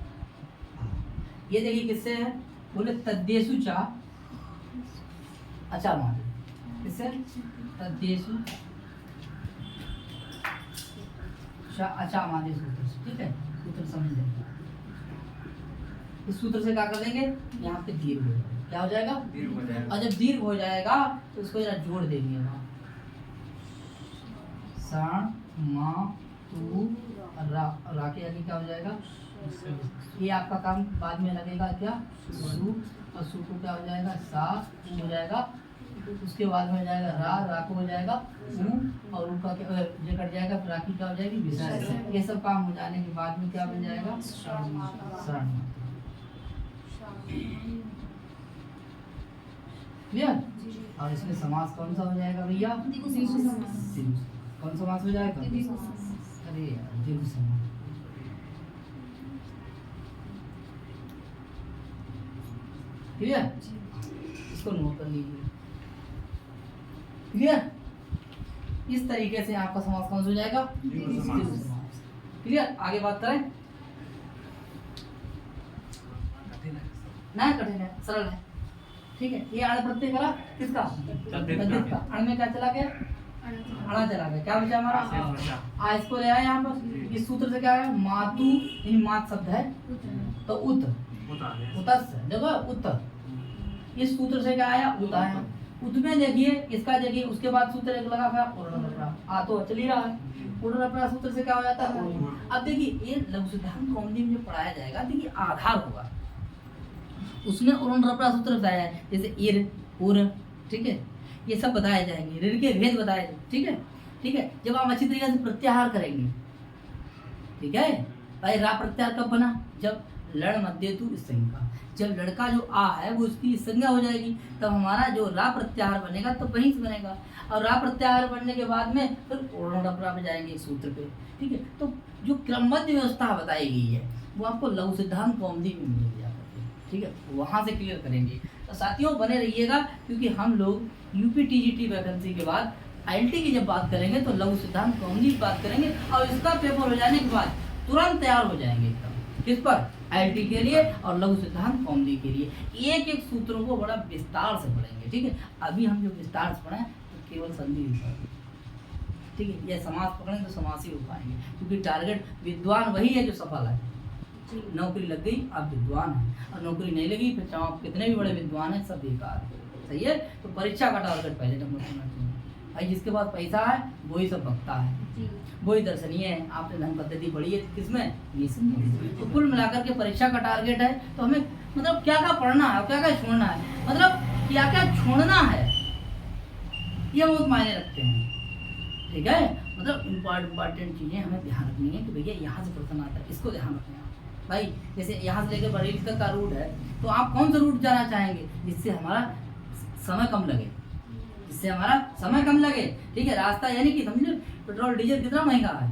ये देखिए किससे है, बोले तद्देशु चा, अच्छा मान किससे, तद्देशु चा अच्छा मादे सूत्र से, ठीक है। सूत्र समझ लेंगे, इस सूत्र से क्या कर देंगे, यहाँ पे दीर्घ हो जाएगा, क्या हो जाएगा, दीर्घ हो जाएगा। और जब दीर्घ हो जाएगा तो इसको जरा जोड़ देंगे वहाँ, सण मा तू रा के आगे क्या हो जाएगा, ये आपका काम बाद में लगेगा, क्या सु, और सु को क्या हो जाएगा, सा हो जाएगा। उसके बाद में हो जाएगा रा को हो जाएगा ऊ, और ऊ का जो कट जाएगा फिर राखी क्या हो जाएगी, विसर्ग। ये सब काम हो जाने के बाद में क्या बन जाएगा, शरण। क्लियर। और इसमें समास कौन सा हो जाएगा भैया, कौन समास हो जाएगा, अरे द्विगु समास, क्लियर। इसको नोट कर लीजिए, क्लियर। इस तरीके से आपका समास कौन सा हो जाएगा, द्विगु समास, क्लियर। आगे बात करें, ना कठिन है, सरल है, ठीक है। ये अण प्रत्यय करा किसका, तद्धित का, अण में क्या चला गया, अणा चला गया, क्या बचा हमारा आ, इसको ले आए यहाँ पर। इस सूत्र से क्या है, मातु यानी मात शब्द है तो उत, उतस देखो उत, इस सूत्र से क्या आया, उत आया। उत में देखिए इसका देखिए, उसके बाद सूत्र एक लगा था पूर्ण रपड़ा, आ तो चल ही रहा है, पूर्ण रपड़ा सूत्र से क्या हो जाता है। अब देखिए ये लघु सिद्धांत कौमुदी में जो पढ़ाया जाएगा, देखिए आधार होगा, उसमें उर्ण रपड़ा सूत्र बताया है, जैसे इर उर, ठीक है, ये सब बताए जाएंगे, ऋण के भेद बताए, ठीक है, ठीक है। जब आप अच्छी तरीके से प्रत्याहार करेंगे, ठीक है भाई। रा प्रत्याहार कब बना, जब लड़ मध्य तु संज्ञा, जब लड़का जो आ है वो उसकी संज्ञा हो जाएगी, तब हमारा जो रा प्रत्याहार बनेगा तो वहीं से बनेगा। और रा प्रत्याहार बनने के बाद में फिर उर्ण रपड़ा में जाएंगे सूत्र पे, ठीक है। तो जो क्रमबद्ध व्यवस्था बताई गई है वो आपको लघु सिद्धांत कौमुदी में मिल जाएगा, ठीक है, वहाँ से क्लियर करेंगे। तो साथियों बने रहिएगा, क्योंकि हम लोग यूपी टीजीटी वैकेंसी के बाद आईएलटी की जब बात करेंगे तो लघु सिद्धांत कौमुदी की बात करेंगे, और इसका पेपर हो जाने के बाद तुरंत तैयार हो जाएंगे एकदम, किस पर, आईएलटी के लिए और लघु सिद्धांत कौमुदी के लिए। एक एक सूत्रों को बड़ा विस्तार से पढ़ेंगे, ठीक है। अभी हम जो विस्तार से पढ़ें तो केवल संधि, ठीक है, यह समास पकड़ेंगे तो समास ही हो पाएंगे, क्योंकि टारगेट विद्वान वही है जो सफल है। नौकरी लग गई आप विद्वान हैं, और नौकरी नहीं लगी फिर चाहे आप कितने भी बड़े विद्वान हैं सब बेकार है, सही है। तो परीक्षा का टारगेट पहले नंबर होना चाहिए भाई, जिसके पास पैसा है वही सब बकता है, वही दर्शनीय है। आपने धन पद्धति पढ़ी है किसमें, ये सब। तो कुल मिलाकर के परीक्षा का टारगेट है, तो हमें मतलब क्या क्या पढ़ना है, क्या क्या छोड़ना है, मतलब क्या क्या छोड़ना है, ये बहुत मायने रखते हैं, ठीक है। मतलब इम्पॉर्टेंट चीज़ें हमें ध्यान रखनी है कि भैया यहाँ से प्रश्न आता है, इसको ध्यान रखना है भाई। जैसे यहाँ से लेकर बरेली तक का रूट है, तो आप कौन सा रूट जाना चाहेंगे जिससे हमारा समय कम लगे, जिससे हमारा समय कम लगे, ठीक है। रास्ता यानी कि समझ लो पेट्रोल डीजल कितना महंगा है।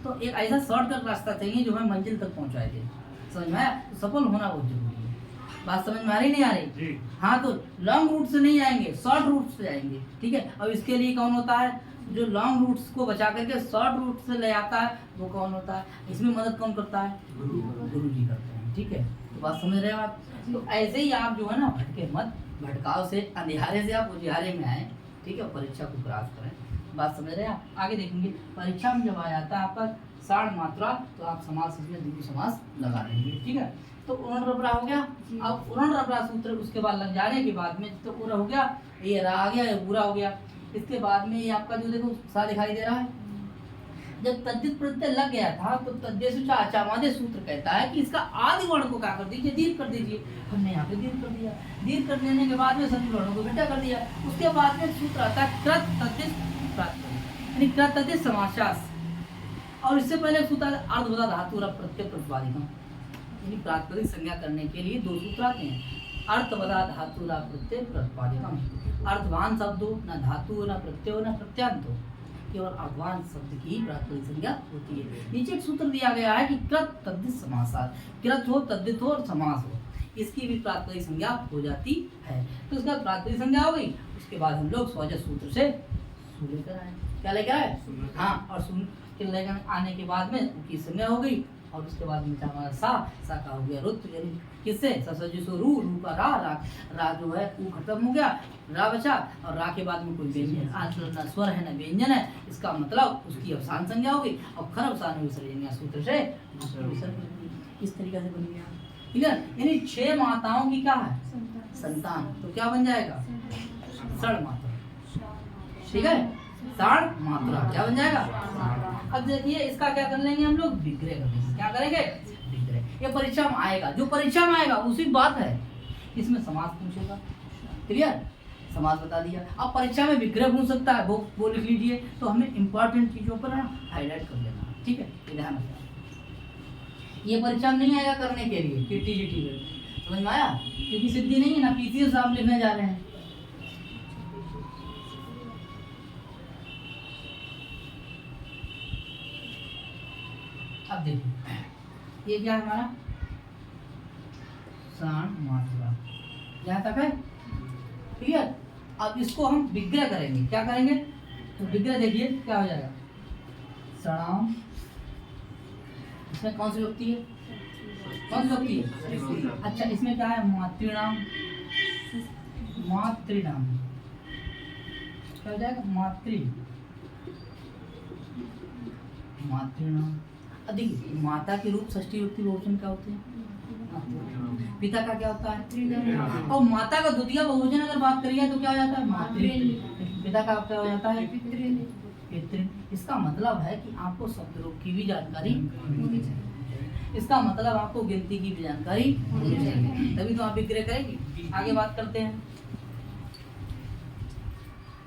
तो एक ऐसा शॉर्टकट रास्ता चाहिए जो हमें मंजिल तक पहुंचाए दे, समझ में आया। तो सफल होना बहुत जरूरी है। बात समझ में आ रही नहीं आ रही? हाँ, तो लॉन्ग रूट से नहीं आएंगे, शॉर्ट रूट से जाएंगे, ठीक है। अब इसके लिए कौन होता है, जो लॉन्ग रूट्स को बचा करके शॉर्ट रूट से ले आता है, वो कौन होता है, इसमें मदद कौन करता है, गुरु जी करते हैं, ठीक है। तो बात समझ रहे हो आप। तो ऐसे ही आप जो है ना भटके मत, भटकाव से अंधियारे से आप उजियारे में आए, ठीक है, परीक्षा को क्रॉस करें। बात समझ रहे हैं आप। आगे देखेंगे परीक्षा में जब आ जाता है आपका साढ़ मात्रा, तो आप समास इसमें द्विगु समास लगा देंगे, ठीक है। तो उरण रबरा हो गया। अब उरण रबरा सूत्र उसके बाद लग जाने के बाद में तो पूरा हो गया, ये रा आ गया, ये पूरा हो गया। इसके बाद में ये आपका जो देखो सा दिखाई दे रहा है। जब तद्धित प्रत्यय लग गया था तो तद्देशु चामादे सूत्र कहता है कि इसका आदि वर्ण को क्या कर दीजिए, दीर्घ कर दीजिए। हमने यहाँ पे दीर्घ कर दिया। दीर्घ कर देने के बाद में सभी वर्णों को बेटा कर दिया। उसके बाद में सूत्र आता है कृत तद्धित प्रातिपदिक, यानी कृत तद्धित समासास। और इससे पहले सूत्र अर्धवदा धातु प्रत्यय प्रतिपादिकम, यानी प्रातिपदिक संज्ञा करने के लिए दो सूत्र आते हैं। अर्थवदा धातु प्रत्यय प्रतिपादिकम, अर्थवान शब्द हो, न धातु न प्रत्यय न प्रत्यांत हो, केवल अर्थवान शब्द की ही प्रातिपदिक संज्ञा होती है। नीचे एक सूत्र दिया गया है कि कृत तद्धित समासात, कृत हो, तद्धित हो और समास हो, इसकी भी प्रातिपदिक संज्ञा हो जाती है। तो इसका प्रातिपदिक संज्ञा हो गई। उसके बाद हम लोग स्वजय सूत्र से सु लेकर आए। क्या लेकर आए? हाँ, और सुन के लेकर आने के बाद में उसकी संज्ञा हो गई। और उसके बाद में हमारा सा का हो गया रुत, यानी किससे ससजो रू, रू का रा जो है ऊ खत्म हो गया, रा बचा। और रा के बाद में कोई व्यंजन न स्वर है न व्यंजन है, इसका मतलब उसकी अवसान संज्ञा हो गई। और खर अवसान विसर्जन सूत्र से इस तरीके से बन गया, ठीक है। यानी 6 माताओं की क्या है संतान, तो क्या बन जाएगा षड़ मात्रा, ठीक है। षड़ मात्रा क्या बन जाएगा। अब देखिए इसका क्या कर लेंगे हम लोग, विग्रह कर लेंगे। क्या करेंगे, विग्रह। ये परीक्षा में आएगा, जो परीक्षा में आएगा उसी बात है। इसमें समास पूछेगा, क्लियर, समास बता दिया। अब परीक्षा में विग्रह पूछ सकता है, वो लिख लीजिए। तो हमें इंपॉर्टेंट चीजों पर हाईलाइट कर लेना, ठीक है, ध्यान रखना। ये परीक्षा में नहीं आएगा करने के लिए टीजीटी में, समझ में आया, क्योंकि सिद्धि नहीं है ना, पीसीएस आप लिखने जा रहे हैं। अब देखिए ये क्या है हमारा साण मात्रा, यहाँ तक है क्लियर। अब इसको हम विग्रह करेंगे। क्या करेंगे, तो विग्रह देखिए क्या हो जाएगा, सणाम, इसमें कौन सी विभक्ति है, कौन सी विभक्ति है, अच्छा इसमें क्या है, मातृणाम, मातृणाम क्या हो जाएगा, मातृणाम। देखिए माता के रूप षष्ठी विभक्ति बहुवचन क्या होते हैं, पिता का क्या होता है, और माता का द्वितीय बहुवचन अगर बात करिए तो क्या हो जाता है, मातृ। पिता का क्या हो जाता है, पितृ। इसका मतलब है कि आपको शब्द रूप की भी जानकारी होनी चाहिए, इसका मतलब आपको गिनती की भी जानकारी होनी चाहिए, तभी तो आप विग्रह करेंगे। आगे बात करते हैं,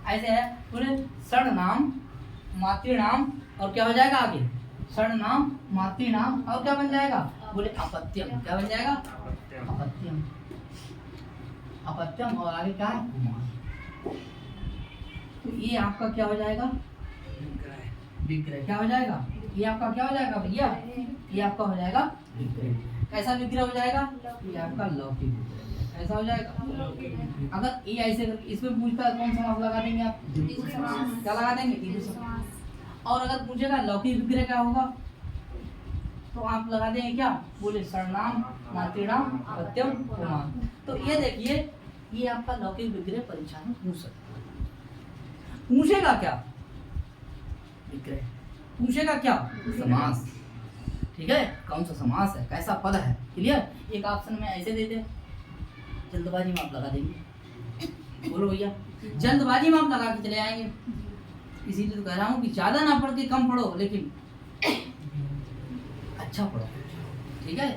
ऐसे है बोले षड नाम, मातृनाम, और क्या हो जाएगा आगे, षड नाम, मातृनाम, और क्या बन जाएगा, बोले अपत्यम। क्या बन जाएगा, अपत्यम, अपत्यम। और आगे क्या है, कुमार। तो ये आपका क्या हो जाएगा, विग्रह। क्या हो जाएगा, ये आपका क्या हो जाएगा भैया, ये आपका हो जाएगा विग्रह। कैसा विग्रह हो जाएगा, ये आपका लौकिक विग्रह। ऐसा हो जाएगा। अगर ये ऐसे इसमें पूछता है कौन समास लगा देंगे आप, क्या लगा देंगे, और अगर पूछेगा लौकिक विग्रह क्या होगा, तो आप लगा देंगे क्या, बोले सर्वनाम, मातृनाम, अपत्यम, उपमान। तो ये देखिए ये आपका लौकिक विग्रह परीक्षा में पूछ सकता है। पूछेगा क्या, विग्रह। पूछेगा क्या, समास, ठीक है, कौन सा समास है, कैसा पद है, क्लियर। एक ऑप्शन में ऐसे दे दे, जल्दबाजी में आप लगा देंगे, बोलो भैया, जल्दबाजी में आप लगा के चले आएंगे। इसीलिए तो कह रहा हूँ कि ज्यादा ना पढ़ के कम पढ़ो, लेकिन अच्छा पढ़ो, ठीक है,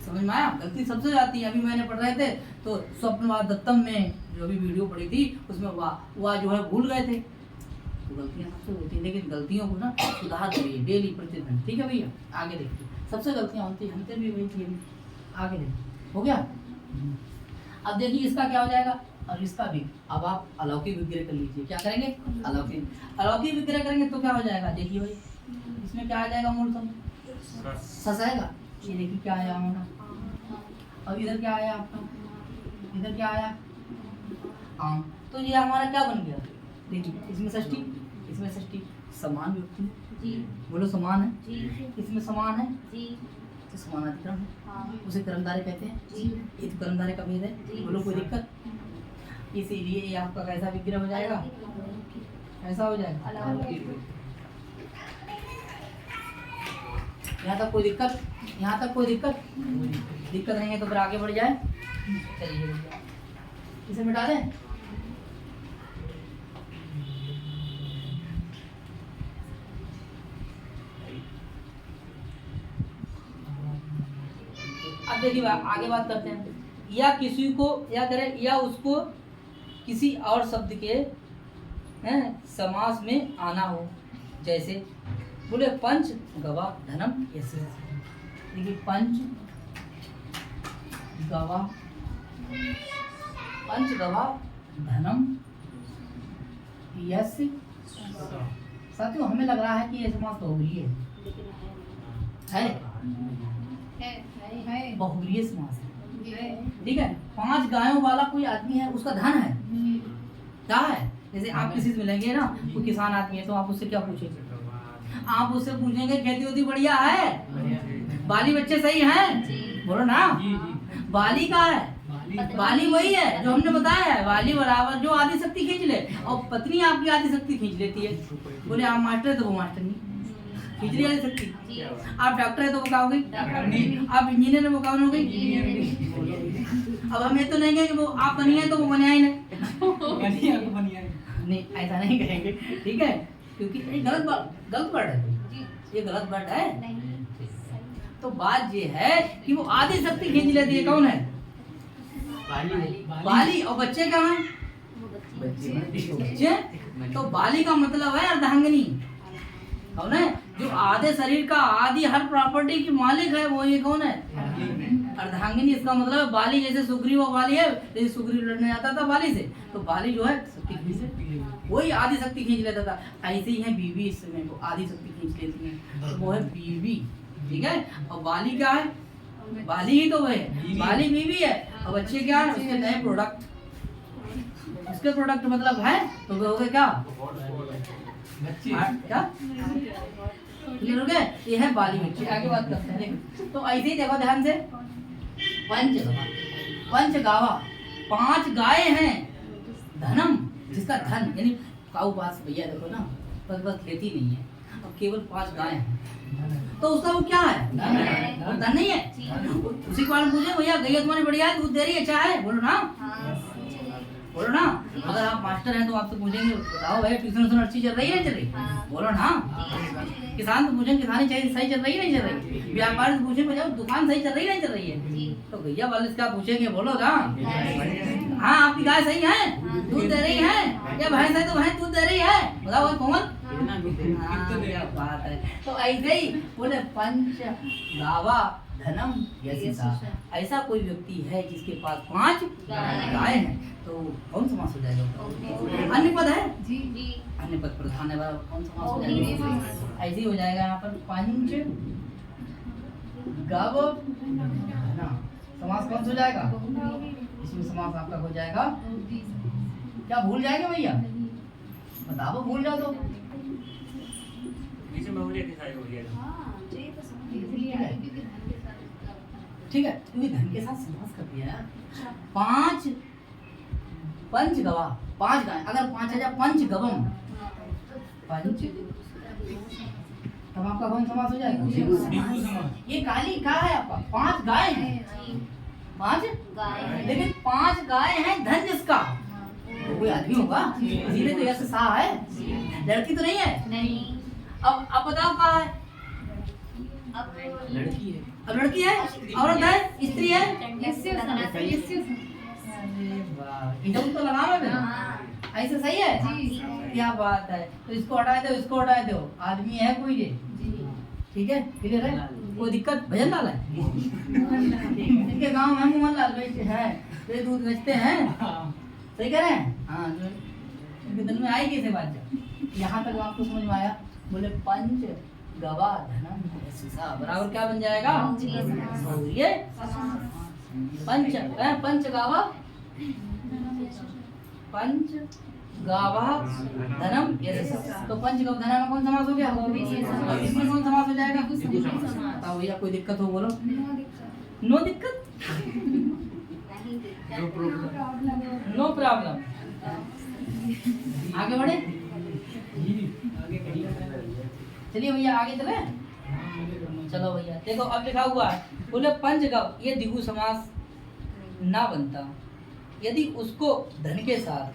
समझ में आया। गलती सबसे जाती है। अभी मैंने पढ़ रहे थे तो स्वप्नवाद दत्तम में जो भी वीडियो पढ़ी थी उसमें वाह जो है भूल गए थे, तो गलतियां सबसे होती है, लेकिन गलतियों को ना सुधार करिए डेली, प्रतिदिन, ठीक है भैया। आगे देखिए, सबसे गलतियां होती हमसे भी हुई थी, आगे देखिए, हो गया। अब देखिए इसका क्या हो जाएगा, और इसका भी। अब आप अलौकिक विग्रह कर लीजिए। क्या करेंगे? अलौकिक विग्रह करेंगे तो क्या हो जाएगा? देखिए भाई, इसमें क्या आ जाएगा? मूलतम सस आएगा। ये देखिए क्या आया हमारा। और इधर क्या आया आपका? इधर क्या आया? आम। तो ये हमारा क्या बन गया? देखिए, इसमें षष्ठी, इसमें षष्ठी, समान व्यक्ति जी। बोलो समान है जी। इसमें समान है जी, तो समानाधिकरण है। हाँ। उसे कर्मधारय कहते हैं जी। ये तो कर्मधारय का भेद है। बोलो कोई दिक्कत? इसीलिए ये आपका कैसा विग्रह हो जाएगा? ऐसा हो जाएगा। यहाँ तक कोई दिक्कत? यहाँ तक कोई दिक्कत? दिक्कत नहीं है तो फिर आगे बढ़ जाए। चलिए इसे मिटा दें। अब देखिए आगे बात करते हैं। या किसी को, या करें या उसको किसी और शब्द के समास में आना हो। जैसे बोले पंच गवा धनम यश। देखिए पंच गवा धनम यश। साथियों हमें लग रहा है कि ये समास बहुव्रीहि है बहुव्रीहि समास है। ठीक है। 5 गायों वाला कोई आदमी है, उसका धन है। क्या है? जैसे आप किसी से मिलेंगे ना, कोई किसान आदमी है, तो आप उससे क्या पूछेंगे? आप उससे पूछेंगे खेती वेती बढ़िया है, बाली बच्चे सही हैं? बोलो ना। बाली का है, बाली वही है जो हमने बताया है। बाली बराबर जो आदि शक्ति खींच ले, और पत्नी आपकी आदि शक्ति खींच लेती है। बोले आप मास्टर है तो वो मास्टर नहीं खींच रही आदि शक्ति। आप डॉक्टर है तो वो क्या हो गई? आप इंजीनियर है वो क्या हो गई? अब हम ये तो नहीं कहेंगे वो आप बनिए तो वो बनिया ही नहीं, ऐसा नहीं कहेंगे। ठीक है, क्योंकि ये गलत वर्ड है। ये गलत वर्ड है। तो बात ये है कि वो आदि शक्ति खींच लेती है। कौन है? बाली। और बच्चे कहाँ हैं? बच्चे। तो बाली का मतलब है अर्धांगिनी। कौन है? जो आधे शरीर का आदि हर प्रॉपर्टी की मालिक है, वो ये कौन है? अर्धांगिनी। इसका मतलब बाली जैसे सुग्रीव और बाली है, जैसे सुग्रीव लड़ने आता था बाली से, तो बाली जो है शक्ति खींच, वही आदि शक्ति खींच लेता था। ऐसे ही है बीवी, इसमें वो आदि शक्ति खींच लेती है, तो वो है बीवी। ठीक है। और बाली क्या है? बाली ही तो वो है, बाली बीवी है। और बच्चे क्या है? उसके नए प्रोडक्ट, उसके प्रोडक्ट मतलब है, तो वो हो गए क्या? क्या क्लियर हो गया? ये है बाली बच्चे। आगे बात करते हैं। तो ऐसे ही देखो ध्यान से, पंच गावा 5 गाय हैं। धनम जिसका धन, यानी काऊ पास भैया देखो ना, बस खेती नहीं है और केवल 5 गाय हैं, तो उसका वो क्या है? धन नहीं है। उसी के बारे में पूछे भैया गैया तुम्हारी बढ़िया है, दूध दे रही है, अच्छा है? बोलो ना, बोलो ना। अगर आप मास्टर हैं तो आपसे पूछेंगे बताओ भाई ट्यूशन अच्छी चल रही है नहीं चल रही? बोलो ना। किसान तो पूछेंगे किसानी सही चल रही है नहीं चल रही? व्यापारी से पूछेंगे भैया दुकान सही चल रही है नहीं चल रही है? तो भैया वाले से क्या पूछेंगे? बोलो ना। हाँ आपकी गाय सही है, दूध दे रही है, या भैंस है तो भैंस दूध दे रही है? बताओ भाई कौन? बात है। तो ऐसे ही बोले पंच गावा धनम यशिषा। ऐसा कोई व्यक्ति है जिसके पास 5 गाय हैं, तो कौन समास हो जाएगा? अन्य पद है जी। अन्य पद प्रधान है, कौन समास हो जाएगा? ऐसे ही हो जाएगा यहाँ पर पंच गव धनम। समास कौन हो जाएगा? इसमें समास आपका हो जाएगा क्या? भूल जाएंगे भैया? बताओ भूल जाओ तो ठीक है, क्योंकि धन के साथ समास कर दिया है। 5 पंच गवा 5 गाय, अगर 5 है पंच गवम पंच, तब आपका कौन समास हो जाएगा? ये काली क्या है आपका? 5 गाय हैं, 5 गाय, लेकिन 5 गाय हैं धन जिसका, तो कोई आदमी होगा, इसीलिए तो यश सा है। लड़की तो नहीं है? नहीं। अब बताओ क्या है? अब लड़की है। अब लड़की है, औरत है, स्त्री है। इधर तो लगा लो ना, ऐसे सही है? क्या बात है। तो इसको हटा दो, इसको हटा दो, आदमी है कोई ये? ठीक है, क्लियर है? कोई दिक्कत? भजन लाल है इनके गांव में, मोहन लाल बेचते हैं, तो दूध बेचते हैं। सही कह रहे हैं? हाँ, तो दिल में आई कैसे बात? जब यहाँ तक आपको समझ में आया, बोले पंच गवा धनम यशसा बराबर क्या बन जाएगा? ये पंच गावा धनम यशसा। तो पंच गव धनम में कौन समास हो गया? इसमें कौन समास हो जाएगा? बताओ भैया, कोई दिक्कत हो बोलो। नो दिक्कत, नो प्रॉब्लम। आगे बढ़े, चलिए भैया आगे चले। चलो भैया देखो, अब लिखा हुआ है, बोले पंचगव, ये द्विगु समास ना बनता यदि उसको धन के साथ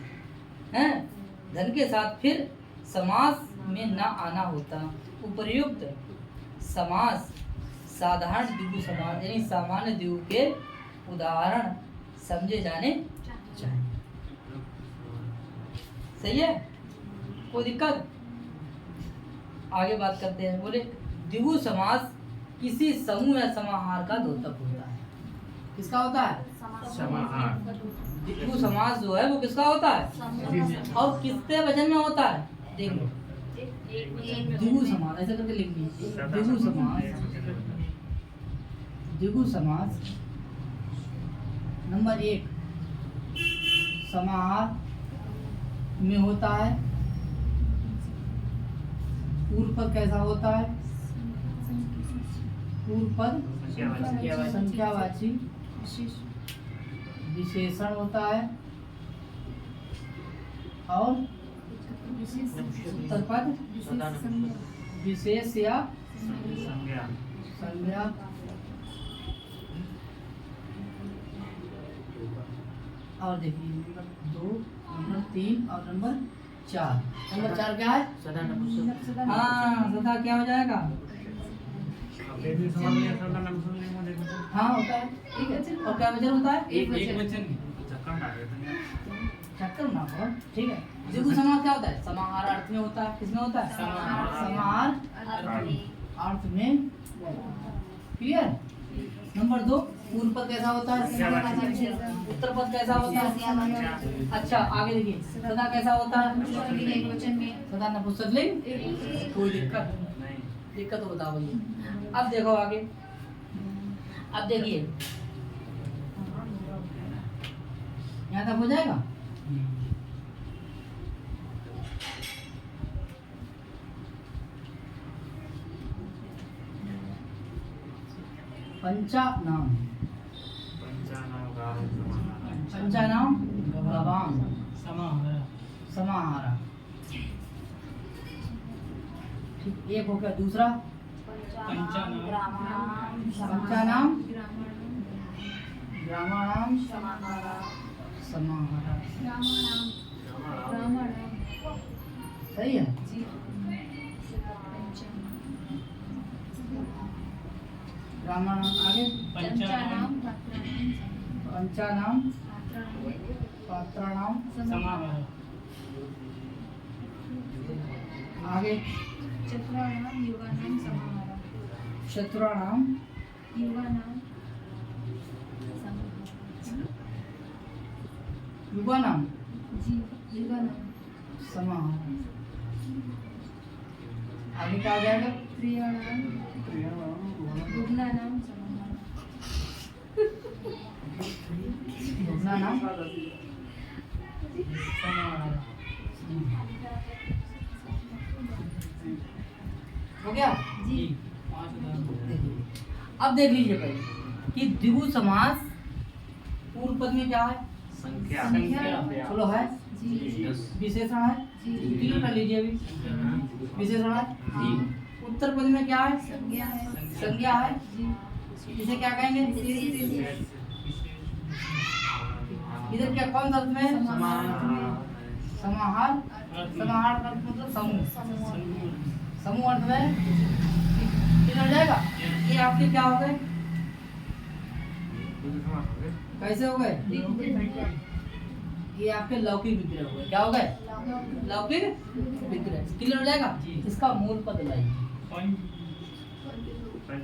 हैं, धन के साथ फिर समास में ना आना होता। उपर्युक्त समास साधारण द्विगु समास यानी सामान्य द्विगु के उदाहरण समझे जाने चाहिए। सही है, कोई दिक्कत? आगे बात करते हैं। बोले द्विगु समास किसी समूह या समाहार का द्योतक होता है। किसका होता है? समाहार। द्विगु समास जो है वो किसका होता है? और किसके वजन में होता है? देख लो, द्विगु समास ऐसा करके लिख लीजिए। द्विगु समास, द्विगु समास नंबर 1 समाहार में होता है। पूर्व पद कैसा होता है? पूर्व पद संख्यावाची विशेषण होता है और उत्तर पद विशेष या संज्ञा। और देखिए नंबर 2, नंबर 3 और नंबर 4। नंबर 4 क्या है? हाँ, सदा क्या हो जाएगा? हाँ होता है, ठीक है। और क्या वचन होता है? एक वचन। चक्कर ना हो, ठीक है। द्विगु समास क्या होता है? समाहार अर्थ में होता है। किसमें होता है? समाहार अर्थ में। क्लियर? नंबर 2 पूर्व पद कैसा होता है? उत्तर पद कैसा होता है? अच्छा आगे देखिए, सदा कैसा होता है? सदा नपुंसकलिंग। कोई दिक्कत हो बताओ भैया। अब देखो आगे, अब देखिए यहाँ तक हो जाएगा। पंचानाम गवाम समाहारा। ठीक, एक हो गया। दूसरा पंचानाम ग्रामाणाम समाहारा। सही है। ग्रामाणाम आगे पंचानाम पात्राणाम समाहारा। आगे शत्रुणाम युगानाम समाहारा। आगे क्या आ जाएगा? रुग्णानाम हो गया जी। अब देख लीजिए पहले कि द्विगु समास पूर्व पद में क्या है? संख्या। चलो है, विशेषण है, क्लियर कर लीजिए अभी। विशेषण है। उत्तर पद में क्या है? संज्ञा है। इसे क्या कहेंगे? इधर क्या कौन सा अर्थ में? समाहार। समाहार का मतलब समूह अर्थ में। क्लियर हो जाएगा। ये आपके क्या हो गए? कैसे हो गए? ये आपके लौकिक विग्रह हो गए। क्या हो गए? लौकिक विग्रह। क्लियर हो जाएगा। इसका मूल पद लाइए।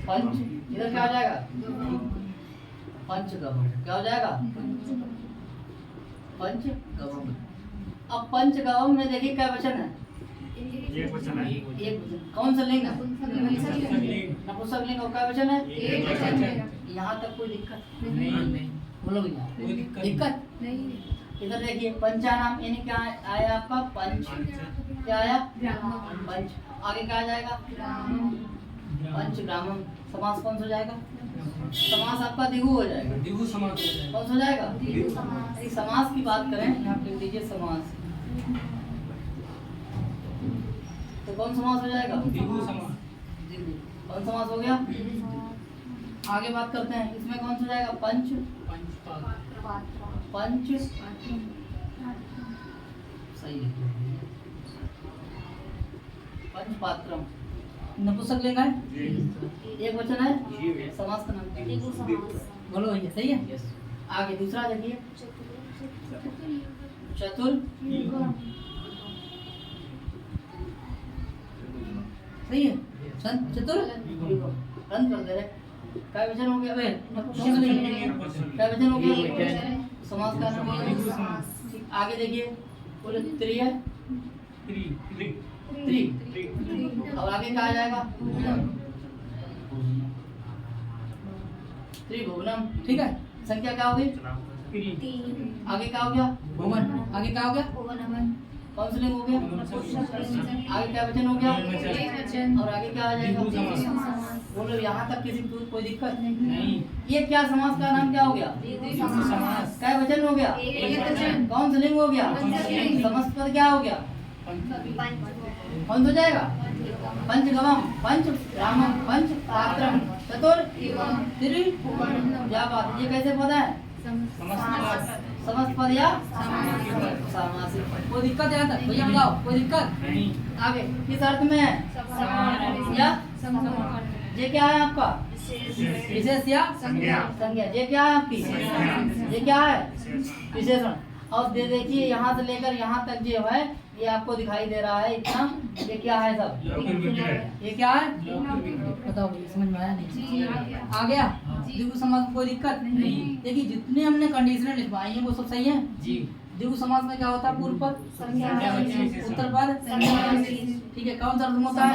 पंच, इधर क्या हो जाएगा? पंचगव। क्या हो जाएगा? पंचगवम। अब पंचगवम में देखिए क्या वचन है? एक वचन है। एक वचन। कौन सा लिंग है? नपुंसक लिंग। और क्या वचन है? यहाँ तक कोई दिक्कत नहीं। बोलो भैया, कोई दिक्कत दिक्कत नहीं। इधर देखिए, पंचानाम यानी क्या आया आपका? पंच। क्या आया? पंच। आगे क्या आ जाएगा? पंचग्रामम। समास कौन सा हो जाएगा? समास आपका द्विगु हो जाएगा। द्विगु समास हो जाएगा। कौन सा हो जाएगा? द्विगु समास। यदि समास की बात करें, यहाँ पे लिख दीजिए समास। तो कौन समास हो जाएगा? द्विगु समास। द्विगु। कौन समास हो गया? आगे बात करते हैं, इसमें कौन सा हो जाएगा? पंच। पंच सही है। पंचपात्रम नपुंसक लिंग है, एक वचन है, समास का नाम बोलो भैया, सही है। आगे दूसरा देखिए, चतुर। सही है, चतुर रन कर दे रहे। क्या वचन हो गया? क्या वचन हो गया? समास का नाम है। आगे देखिए, बोले त्रि है, त्रि। और आगे क्या आ जाएगा? त्रिभुवनम। ठीक है, संख्या क्या हो गई? आगे क्या हो गया? भुवन। आगे क्या हो गया? कौन सा लिंग हो गया? आगे क्या वचन हो गया? और आगे क्या आ जाएगा? बोलो, यहाँ तक किसी को कोई दिक्कत नहीं। ये क्या समास का नाम क्या हो गया? समास। क्या वचन हो गया? कौन सा लिंग हो गया? समस्त पद क्या हो गया? कौन सा हो जाएगा? पंचगवम, पंचग्रामम, पंचपात्रम, चतुर, त्रि। क्या बात है, ये कैसे पद है? समस्त पद या सामासिक। कोई दिक्कत है यहाँ तक? भैया बताओ, कोई दिक्कत? आगे किस अर्थ में है? या ये क्या है आपका? विशेष या संज्ञा। ये क्या है आपकी? ये क्या है? विशेषण। और देखिए, यहाँ से लेकर यहाँ तक जो है, ये आपको दिखाई दे रहा है इतना। ये क्या है सब? ये क्या है? बताओ, समझ में आया नहीं? आ गया? द्विगु समास में कोई दिक्कत नहीं। देखिए, जितने हमने कंडीशनल लिखवाई हैं वो सब सही है जी। द्विगु समास में क्या होता है? पूर्व पद, उत्तर पद। ठीक है, कौन सा अर्थ होता है?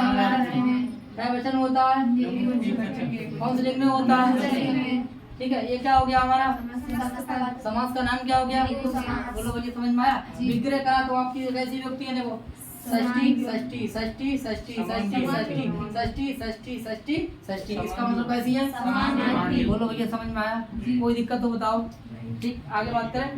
क्या वचन होता है? कौन से लिंग में होता है? ठीक है, ये क्या हो गया हमारा? समास का नाम क्या हो गया? बोलो भैया, समझ में आया? विग्रह करा तो आपकी कैसी व्यक्ति है? देखो, षष्ठी षष्ठी षष्ठी षष्ठी षष्ठी षष्ठी षष्ठी षष्ठी षष्ठी षष्ठी। इसका मतलब कैसी है? बोलो भैया, समझ में आया? कोई दिक्कत तो बताओ। ठीक, आगे बात करें।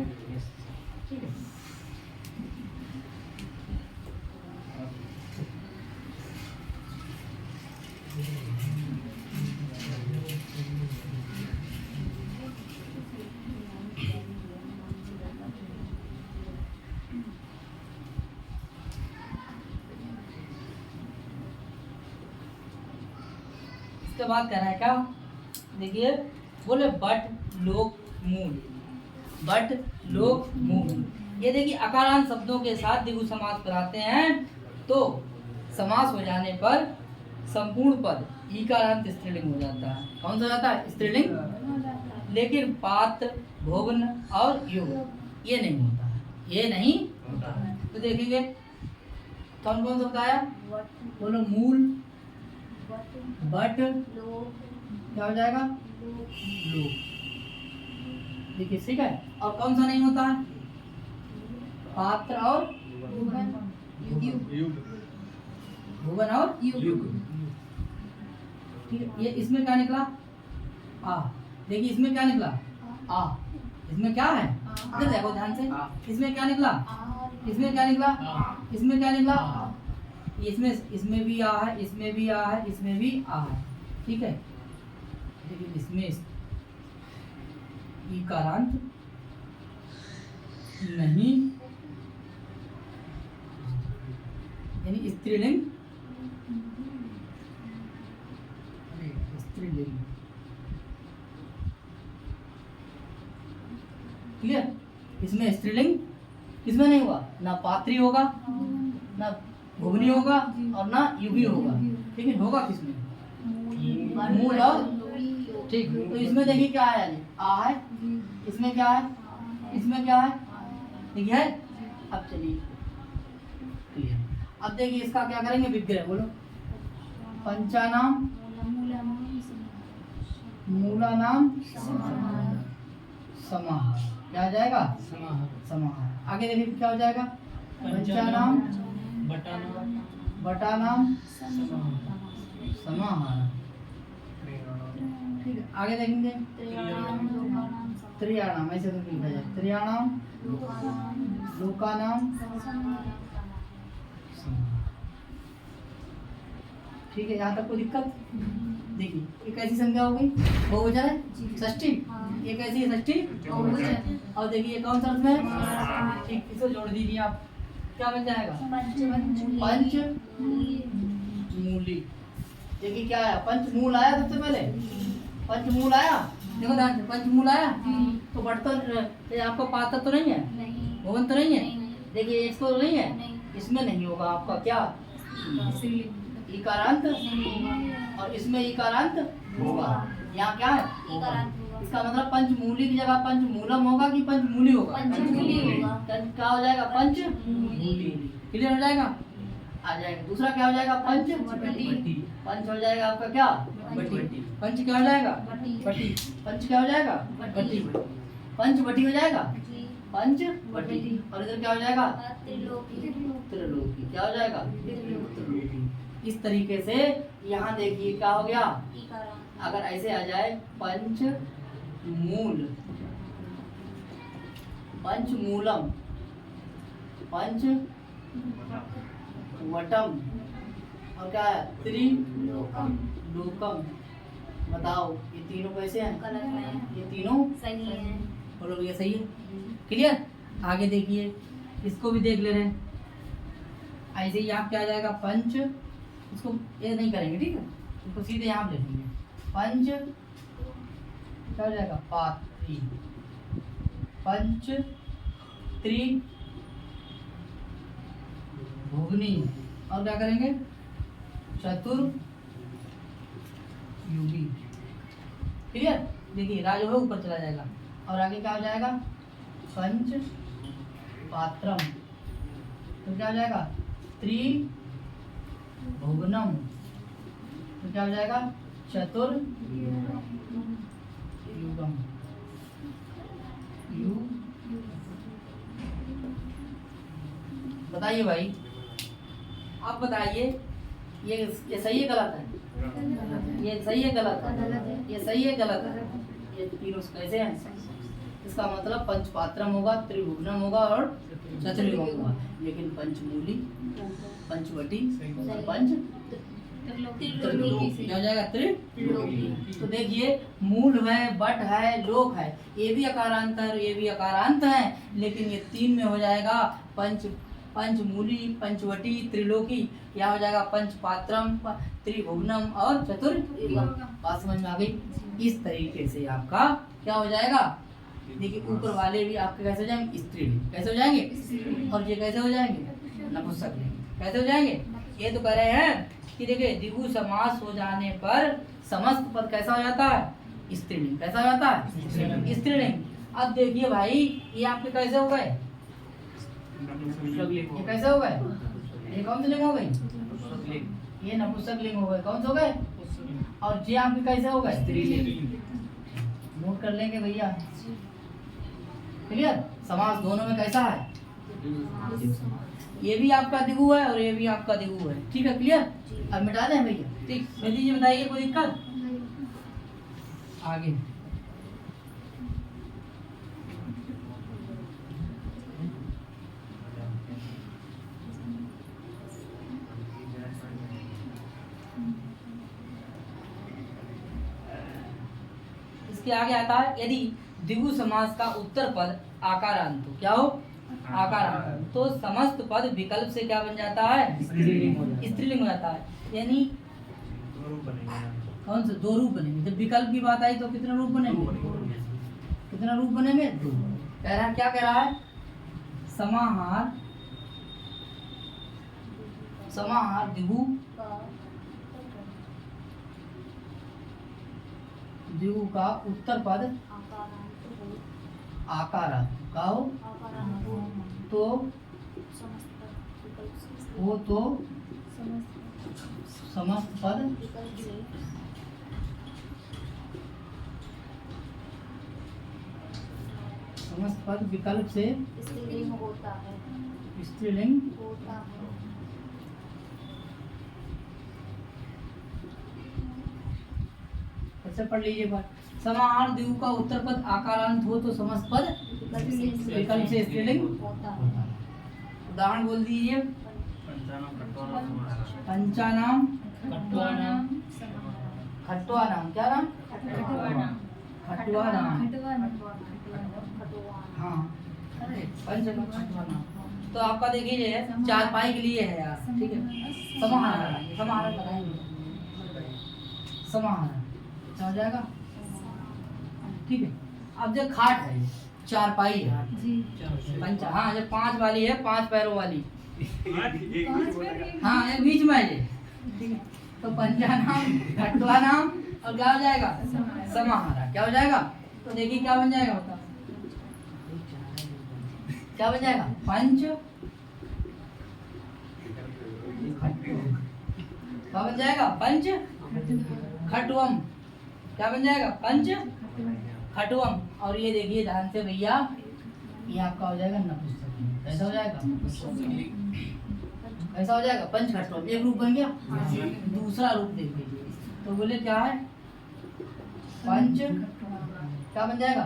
इसके बाद कह रहा है क्या? देखिए, बोले बट लोक मूल। बट लोक मूल, ये देखिए अकारांत शब्दों के साथ द्विगु समास कराते हैं तो समास हो जाने पर संपूर्ण पद ईकारांत स्त्रीलिंग हो जाता है। कौन सा जाता है? स्त्रीलिंग। लेकिन पात्र, भोगन और युग ये नहीं होता है, ये नहीं होता है। तो देखेंगे कौन कौन सा बताया? बोलो, मूल, बट, क्या हो जाएगा? लोक। देखिए, ठीक है। और कौन सा नहीं होता है? पात्र और भुवन और युग। ठीक है, ये इसमें क्या निकला? आ। देखिए, इसमें क्या निकला? आ। इसमें क्या है? इधर देखो ध्यान से। इसमें क्या निकला? इसमें क्या निकला? इसमें क्या निकला? इसमें भी आ है, इसमें भी आ है, इसमें भी आ है। ठीक है, लेकिन इसमें ईकारांत नहीं, यानी स्त्रीलिंग। स्त्रीलिंग क्लियर? इसमें स्त्रीलिंग किसमें नहीं हुआ? ना पात्री होगा, ना भुवनी होगा और ना युगी होगा। लेकिन होगा किसमें? मूल और। ठीक, तो इसमें देखिए क्या है? आ है। इसमें क्या है? इसमें क्या है? ठीक है। अब चलिए क्लियर। अब देखिए इसका क्या करेंगे, विग्रह बोलो। पंचानाम मूलानाम समाहार, क्या हो जाएगा, समाहार। आगे देखिए क्या हो जाएगा, पंचानाम बटानाम समाहार। ठीक है, आगे देखेंगे त्रियाणाम, ऐसे तो लिखा जाए, त्रियाणाम लोकानाम समाहार। ठीक है, यहाँ तक कोई दिक्कत। देखिए ये कैसी संख्या हो गई, बहुवचन है, षष्ठी। ये कैसी है, षष्ठी बहुवचन। और देखिए कौन सा अर्थ में है, ठीक, इसको जोड़ दीजिए आप, क्या बन जाएगा, पंच मूली। देखिए क्या आया, पंचमूल आया सबसे पहले, पंचमूल आया, देखो ध्यान से, पंचमूल आया। तो बर्तन ये आपका पात्र तो नहीं है, भवन तो नहीं है, देखिए इसको तो नहीं है, इसमें नहीं होगा आपका क्या, इकारांत, और इसमें इकारांत होगा। यहाँ क्या है, इसका मतलब पंचमूली की जगह पंचमूलम होगा कि पंचमूली होगा, क्या हो जाएगा, पंचमूली। क्लियर हो जाएगा, आ जाएगा। दूसरा क्या हो जाएगा, पंच बटी। पंच हो जाएगा आपका क्या, बटी। पंच क्या हो जाएगा, बटी। पंच क्या हो जाएगा, बटी। पंच बटी हो जाएगा, पंच बटी। और इधर क्या हो जाएगा, त्रिलोकी। क्या हो जाएगा, त्रिलोकी। इस तरीके से यहाँ देखिए क्या हो गया, अगर ऐसे आ जाए, पंच मूल, पंचमूलम, पंच वटम, और क्या है, त्रिलोकम। बताओ ये तीनों कैसे हैं, ये तीनों सही है, बोलो ये सही है। क्लियर, आगे देखिए इसको भी देख ले रहे हैं। ऐसे ही यहाँ क्या आ जाएगा, पंच, इसको ये नहीं करेंगे, ठीक है, इसको सीधे यहाँ पे लिखेंगे, पंच क्या हो जाएगा, पात्री, पंच त्रि भुगनी, और क्या करेंगे, चतुर्युगी। क्लियर, देखिए राज है ऊपर चला जाएगा, और आगे क्या हो जाएगा, पंच पात्रम, तो क्या हो जाएगा, त्रि भुगनम, तो क्या हो जाएगा, चतुर्युगम। बताइए भाई, आप बताइए, ये सही है गलत है, ये सही है गलत है, ये सही है गलत है, ये तीनों कैसे हैं, इसका मतलब पंचपात्रम होगा, त्रिभुवनम होगा और चतुर्युगम होगा, लेकिन पंचमूली, पंचवटी, पंच क्या हो जाएगा, त्रिलोकी। तो देखिए मूल है, बट है, लोक है, ये भी अकारांत है, ये भी अकारांत है, लेकिन ये तीन में हो जाएगा पंचमूली, पंचवटी, त्रिलोकी। यह हो जाएगा पंचपात्रम, त्रिभुवनम और चतुर्युगम। बात समझ में आ गई। इस तरीके से आपका क्या हो जाएगा, देखिए ऊपर वाले भी आपके कैसे हो जाएंगे, स्त्रीलिंग। कैसे हो जाएंगे, और ये कैसे हो जाएंगे, नपुंसकलिंग। कैसे हो जाएंगे, ये तो कह रहे हैं कि देखिए द्विगु समास हो जाने पर समस्त पद कैसा हो जाता है, स्त्रीलिंग। कैसा हो जाता है, स्त्रीलिंग। अब देखिए भाई ये आपके कैसे हो गए, ये कैसे हो गए, ये कौन सी लिंग हो गई, ये नपुंसक लिंग हो गए। कौन से हो गए, और ये आपके कैसे हो गए, नोट कर लेंगे भैया। क्लियर, समास दोनों में कैसा है, ये भी आपका दिगु है और ये भी आपका दिगु है। ठीक है, क्लियर। अब मिटा दें भैया, ठीक। बेटी जी बताइए, कोई दिक्कत आगे। इसके आगे आता है, यदि द्विगु समास का उत्तर पद आकारांत हो, क्या हो, आकारांत, तो समस्त पद विकल्प से क्या बन जाता है, स्त्रीलिंग हो जाता है। यानी कौन से दो रूप बनेंगे, जब विकल्प की बात आई तो कितने रूप बनेंगे, कितना रूप बनेंगे, दो। कह रहा है, क्या कह रहा है, समाहार, समाहार द्विगु, द्विगु का उत्तर पद आकारा गाओ तो हो तो समस्त पद समस्त पद विकल्प से स्त्रीलिंग होता है स्त्रीलिंग होता है अच्छा पढ़ लीजिए बात। समाहार द्विगु का उत्तर पद आकारांत हो तो समस्त पद विकल्प से स्त्रीलिंग होता है उदाहरण बोल दीजिए। पंचानाम कटवानाम पंचानाम खट्वा नाम क्या नाम खट्वा नाम हाँ पंच खट्वा नाम। तो आपका देखिए चारपाई के लिए है यार ठीक है। समाहार समाहार लगाएंगे समाहार समझ जाएगा ठीक है। अब जो खाट है चारपाई है पंच हाँ जो 5 वाली है 5 पैरों वाली हाँ ये बीच में है ये ठीक है। तो पंचा नाम खट्वा नाम और क्या हो जाएगा समाहारा क्या हो जाएगा। तो देखिए क्या बन जाएगा बताओ क्या बन जाएगा पंच क्या बन जाएगा पंच खटवम क्या बन जाएगा पंच खटवम। और ये देखिए ध्यान से भैया ये आपका हो जाएगा नपुंसक ऐसा हो जाएगा ऐसा हो जाएगा पंच खटवम एक रूप बन गया। दूसरा रूप देख लीजिए तो बोले क्या है पंच क्या बन जाएगा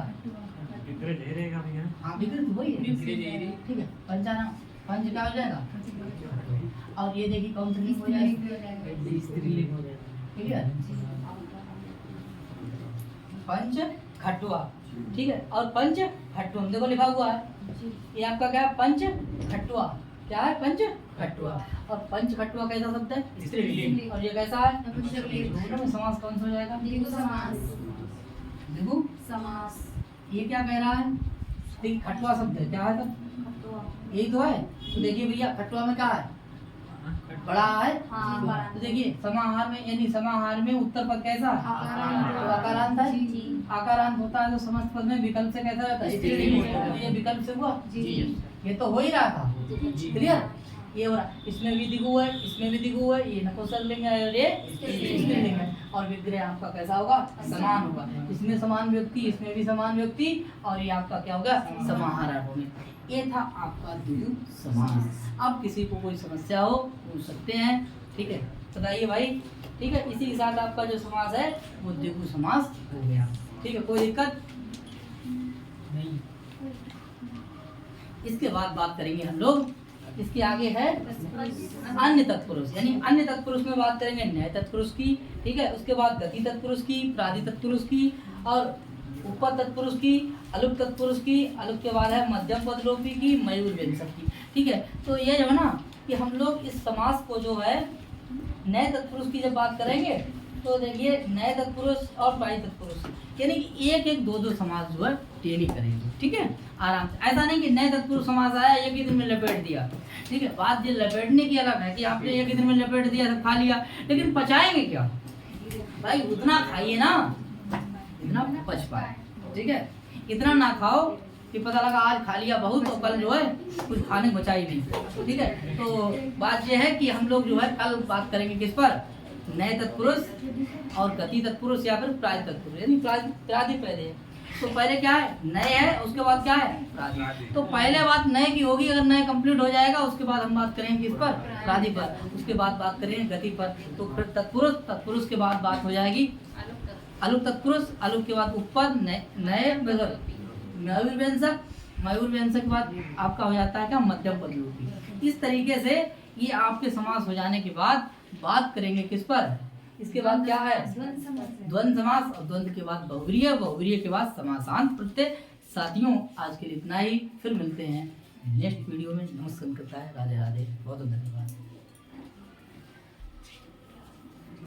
विग्रह ले रहेगा भैया हाँ विकृत वही है ठीक है पंचानाम पंच क्या हो जाएगा। और ये देखिए कौन सा लिंग हो जाएगा स्त्रीलिंग हो जाएगा ठीक है पंच खटुआ ठीक है। और पंच खटुआ देखो लिखा हुआ है ये आपका क्या है पंच खटुआ क्या है पंच खटुआ। और पंच खटुआ कैसा शब्द है स्त्रीलिंग। और ये कैसा है दोनों में समास कौन सा हो जाएगा देखो समास ये क्या कह रहा है देखिए खटुआ शब्द है क्या है तब यही तो है। तो देखिए भैया खटुआ में क्या है बड़ा है हाँ, बड़ा। तो देखिए समाहार में यानी समाहार में उत्तर पद कैसा है तो आकारांत है जी। आकारांत होता है तो समस्त पद में विकल्प से कैसा रहता है स्त्रीलिंग होता है। तो ये विकल्प से हुआ जी। ये तो हो ही रहा था क्लियर ये हो रहा इसमें भी दिगु है इसमें भी दिगु है ये नपुंसकलिंग है और ये स्त्रीलिंग है। और विग्रह आपका कैसा होगा समान होगा इसमें समान व्यक्ति इसमें भी समान व्यक्ति और ये आपका क्या होगा समाहार होने। ये था आपका द्विगु समास। अब किसी को कोई समस्या हो पूछ सकते हैं ठीक है बताइए भाई ठीक है। इसी के साथ आपका जो समास है वो द्विगु समास हो गया ठीक है कोई दिक्कत नहीं। इसके बाद बात करेंगे हम लोग इसके आगे है अन्य तत्पुरुष यानी अन्य तत्पुरुष में बात करेंगे न्याय तत्पुरुष की ठीक है। उसके बाद गति तत्पुरुष की प्रादि तत्पुरुष की और उपपद तत्पुरुष की अलुप तत्पुरुष की अलुप के बाद है मध्यम पद लोपी की मयूर व्यंजक की ठीक है। तो ये जो है ना कि हम लोग इस समास को जो है नए तत्पुरुष की जब बात करेंगे तो देखिए नए तत्पुरुष और प्रायी तत्पुरुष यानी कि एक एक दो दो समास जो है डेली करेंगे ठीक है आराम से। ऐसा नहीं कि नए तत्पुरुष समास आया एक ही दिन में लपेट दिया ठीक है। बात ये लपेटने की अलग है कि आपने एक ही दिन में लपेट दिया तो खा लिया लेकिन पचाएंगे क्या भाई उतना खाइए ना इतना पच पाए ठीक है। इतना ना खाओ कि पता लगा आज खा लिया बहुत और कल जो है कुछ खाने को बचा ही नहीं ठीक है। तो बात यह है कि हम लोग जो है कल बात करेंगे किस पर नए तत्पुरुष और गति तत्पुरुष या फिर प्राय तत्पुरुष यानी प्रादि पहले। तो पहले क्या है नए है उसके बाद क्या है प्रादि। तो पहले बात नए की होगी अगर नए कंप्लीट हो जाएगा उसके बाद हम बात करेंगे किस पर प्रादि पर उसके बाद बात करेंगे गति पर। तो फिर तत्पुरुष के बाद बात हो जाएगी अलुप तत्पुरुष अलुप के बाद उपपद नए मयूर व्यंजक के बाद आपका हो जाता है क्या मध्यम पद लोपी। इस तरीके से ये आपके समास हो जाने के बाद बात करेंगे किस पर इसके बाद क्या है द्वंद्व समास और द्वंद्व के बाद बहुव्रीहि के बाद समासांत प्रत्यय। साथियों आज के लिए इतना ही फिर मिलते हैं नेक्स्ट वीडियो में। नमस्कार करता है राधे राधे बहुत धन्यवाद।